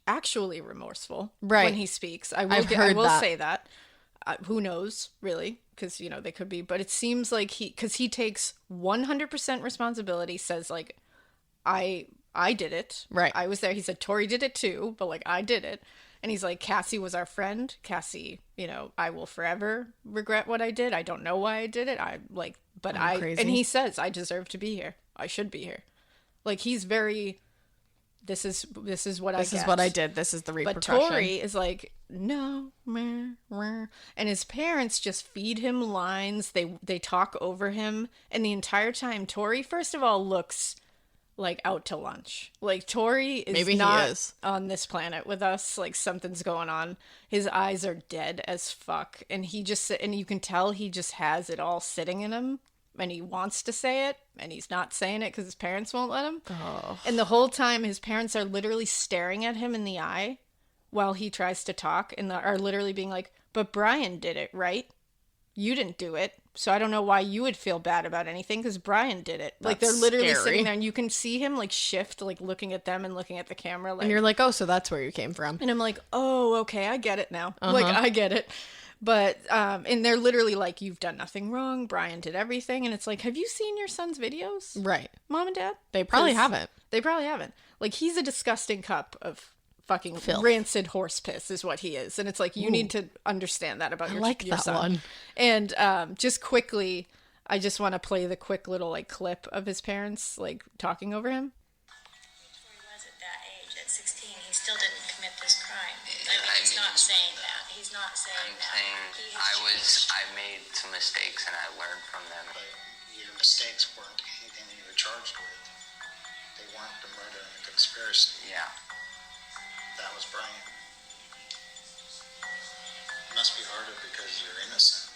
actually remorseful when he speaks. I will say that. Who knows, really, because, they could be, but it seems like because he takes 100% responsibility, says, like, I did it. Right. I was there. He said, Torey did it too, but, like, I did it. And he's like, Cassie was our friend. Cassie, I will forever regret what I did. I don't know why I did it. Crazy. And he says, I deserve to be here. I should be here. Like, he's very, this is what I get. This is what I did. This is the repercussion. But Torey is like, no, meh, meh. And his parents just feed him lines. They talk over him. And the entire time, Torey, first of all, looks like out to lunch. Like, Torey is not on this planet with us. Like, something's going on. His eyes are dead as fuck. And you can tell he just has it all sitting in him. And he wants to say it, and he's not saying it because his parents won't let him. Oh. And the whole time, his parents are literally staring at him in the eye while he tries to talk, and are literally being like, but Brian did it, right? You didn't do it, so I don't know why you would feel bad about anything, because Brian did it. Like, they're literally sitting there, and you can see him, like, shift, like, looking at them and looking at the camera. Like, and you're like, oh, so that's where you came from. And I'm like, oh, okay, I get it now. Like, I get it. But, and they're literally like, you've done nothing wrong. Brian did everything. And it's like, have you seen your son's videos? Right. Mom and Dad? They probably haven't. They probably haven't. Like, he's a disgusting cup of fucking filth. Rancid horse piss is what he is. And it's like, you need to understand that about your son. One. And just quickly, I just want to play the quick little, like, clip of his parents, like, talking over him. Torey was at that age, at 16. He still didn't I'm saying I made some mistakes and I learned from them. But your mistakes weren't anything that you were charged with. They weren't the murder and the conspiracy. Yeah. That was Brian. It must be harder because you're innocent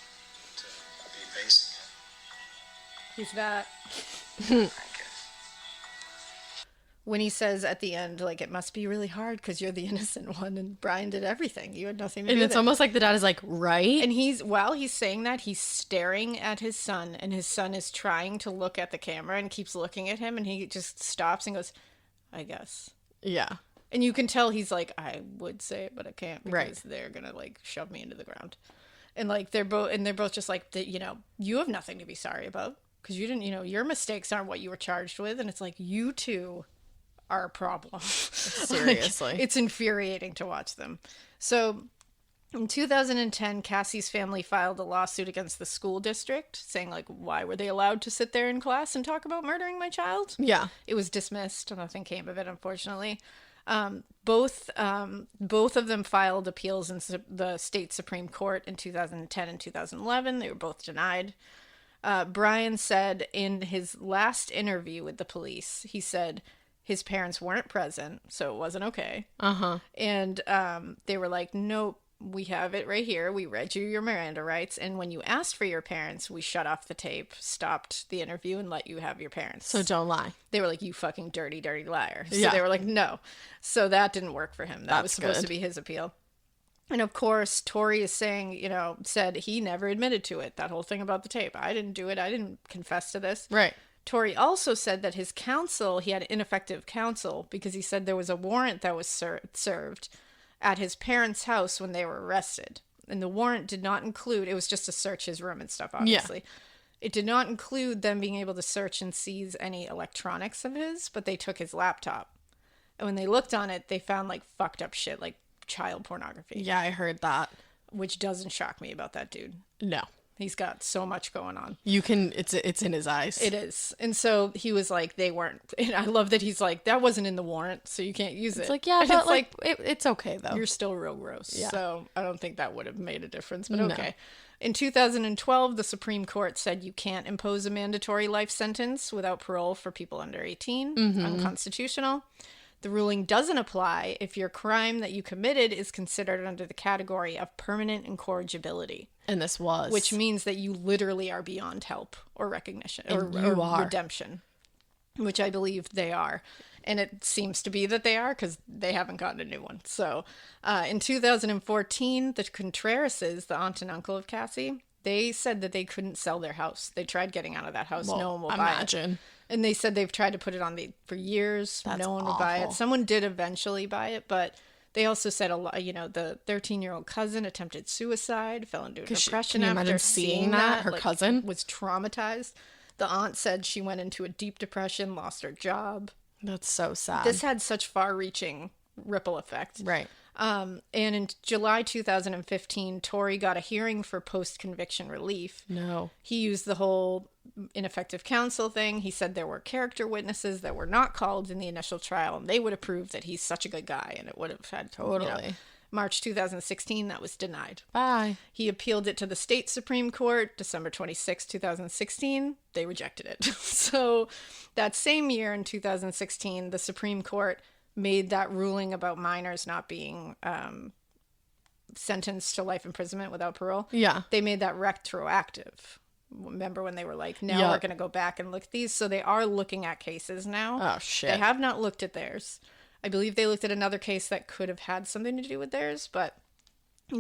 to be facing it. He's that. I guess. When he says at the end, like, it must be really hard because you're the innocent one and Brian did everything. You had nothing to do And with it's it. almost like the dad is like, right? And while he's saying that, he's staring at his son, and his son is trying to look at the camera and keeps looking at him, and he just stops and goes, I guess. Yeah. And you can tell he's like, I would say it, but I can't because Right. they're gonna like shove me into the ground. And like they're both just like, you have nothing to be sorry about because you didn't, your mistakes aren't what you were charged with, and it's like you two are a problem. Seriously. Like, it's infuriating to watch them. So in 2010, Cassie's family filed a lawsuit against the school district saying, like, why were they allowed to sit there in class and talk about murdering my child? Yeah. It was dismissed. Nothing came of it, unfortunately. Both of them filed appeals in the state Supreme Court in 2010 and 2011. They were both denied. Brian said in his last interview with the police, he said his parents weren't present, so it wasn't okay. Uh-huh. And they were like, nope, we have it right here. We read you your Miranda rights. And when you asked for your parents, we shut off the tape, stopped the interview, and let you have your parents. So don't lie. They were like, you fucking dirty, dirty liar. So Yeah. they were like, no. So that didn't work for him. That was That's supposed good. to be his appeal. And of course, Torey is saying, said he never admitted to it. That whole thing about the tape. I didn't do it. I didn't confess to this. Right. Torey also said that his counsel, he had ineffective counsel because he said there was a warrant that was served at his parents' house when they were arrested. And the warrant did not include, it was just to search his room and stuff, obviously. Yeah. It did not include them being able to search and seize any electronics of his, but they took his laptop. And when they looked on it, they found like fucked up shit, like child pornography. Yeah, I heard that. Which doesn't shock me about that dude. No. He's got so much going on. It's in his eyes. It is. And so he was like, they weren't. And I love that he's like, that wasn't in the warrant, so you can't use it. It's like, yeah, and but it's like, it's okay though. You're still real gross. Yeah. So I don't think that would have made a difference, but No. okay. In 2012, the Supreme Court said you can't impose a mandatory life sentence without parole for people under 18. Unconstitutional. The ruling doesn't apply if your crime that you committed is considered under the category of permanent incorrigibility. And this was. Which means that you literally are beyond help or recognition or redemption, which I believe they are. And it seems to be that they are because they haven't gotten a new one. So in 2014, the Contrerases, the aunt and uncle of Cassie, they said that they couldn't sell their house. They tried getting out of that house. Well, no one will buy it. imagine. And they said they've tried to put it on for years. That's no one would buy it. awful. Someone did eventually buy it, but they also said a lot. The 13-year-old cousin attempted suicide, fell into a depression can you after imagine seeing that? Her cousin was traumatized. The aunt said she went into a deep depression, lost her job. That's so sad. This had such far-reaching ripple effect. Right. And in July 2015, Torey got a hearing for post-conviction relief. No. He used the whole ineffective counsel thing. He said there were character witnesses that were not called in the initial trial, and they would have proved that he's such a good guy, and it would have had Totally. March 2016, that was denied. Bye. He appealed it to the state Supreme Court, December 26, 2016. They rejected it. So that same year in 2016, the Supreme Court made that ruling about minors not being sentenced to life imprisonment without parole. Yeah. They made that retroactive. Remember when they were like, now we're going to go back and look at these? So they are looking at cases now. Oh, shit. They have not looked at theirs. I believe they looked at another case that could have had something to do with theirs. But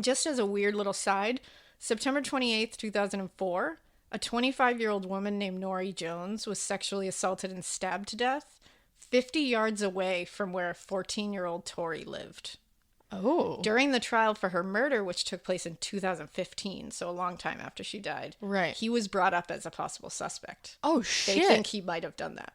just as a weird little side, September 28th, 2004, a 25-year-old woman named Norrie Jones was sexually assaulted and stabbed to death 50 yards away from where 14-year-old Torey lived. Oh. During the trial for her murder, which took place in 2015, so a long time after she died, Right. he was brought up as a possible suspect. Oh, They shit. think he might have done that.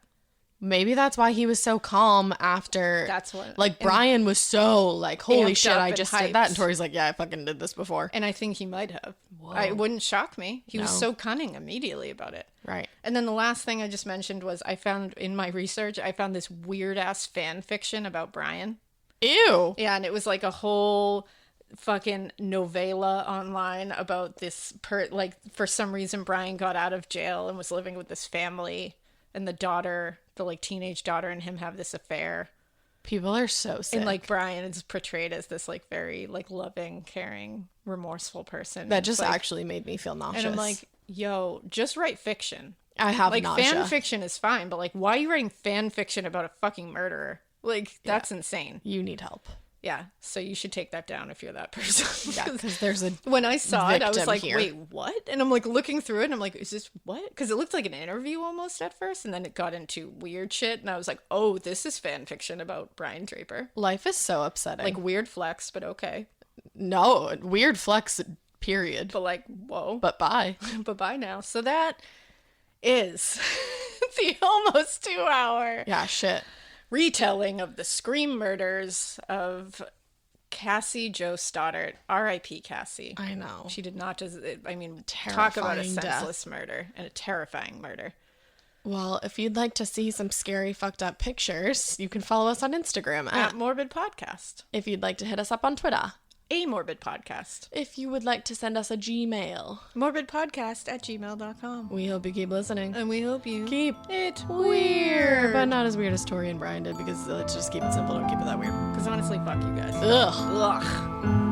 Maybe that's why he was so calm after. That's what. Like, Brian was so, like, holy amped shit, up I and just hyped. did that. And Tori's like, yeah, I fucking did this before. And I think he might have. It wouldn't shock me. He was No. so cunning immediately about it. Right. And then the last thing I just mentioned was I found in my research, I found this weird ass fan fiction about Brian. Ew. Yeah, and it was like a whole fucking novella online about this for some reason Brian got out of jail and was living with this family, and the daughter, the like teenage daughter, and him have this affair. People are so sick. And like Brian is portrayed as this like very like loving, caring, remorseful person. That just like, actually made me feel nauseous. and I'm like, yo, just write fiction. I have like nausea. fan fiction is fine, but like why are you writing fan fiction about a fucking murderer? Like that's insane. You need help. Yeah, so you should take that down if you're that person. Yeah, because there's a when I saw it, I was like, here. wait, what? And I'm like looking through it, and I'm like, is this what? Because it looked like an interview almost at first, and then it got into weird shit, and I was like, oh, this is fan fiction about Brian Draper. Life is so upsetting. Like weird flex, but okay. No, weird flex, period. But like, whoa. But bye. But bye now. So that is the almost 2-hour Yeah, shit. retelling of the Scream murders of Cassie Jo Stoddart. R.I.P. Cassie. I know. She did not just, I mean, Terrifying talk about a death. senseless murder and a terrifying murder. Well, if you'd like to see some scary, fucked up pictures, you can follow us on Instagram At Morbid Podcast. If you'd like to hit us up on Twitter. A Morbid Podcast. If you would like to send us a Gmail. morbidpodcast@gmail.com. We hope you keep listening. And we hope you Keep it weird. But not as weird as Torey and Brian did, because let's just keep it simple. Don't keep it that weird. Because honestly, fuck you guys. Ugh. Ugh.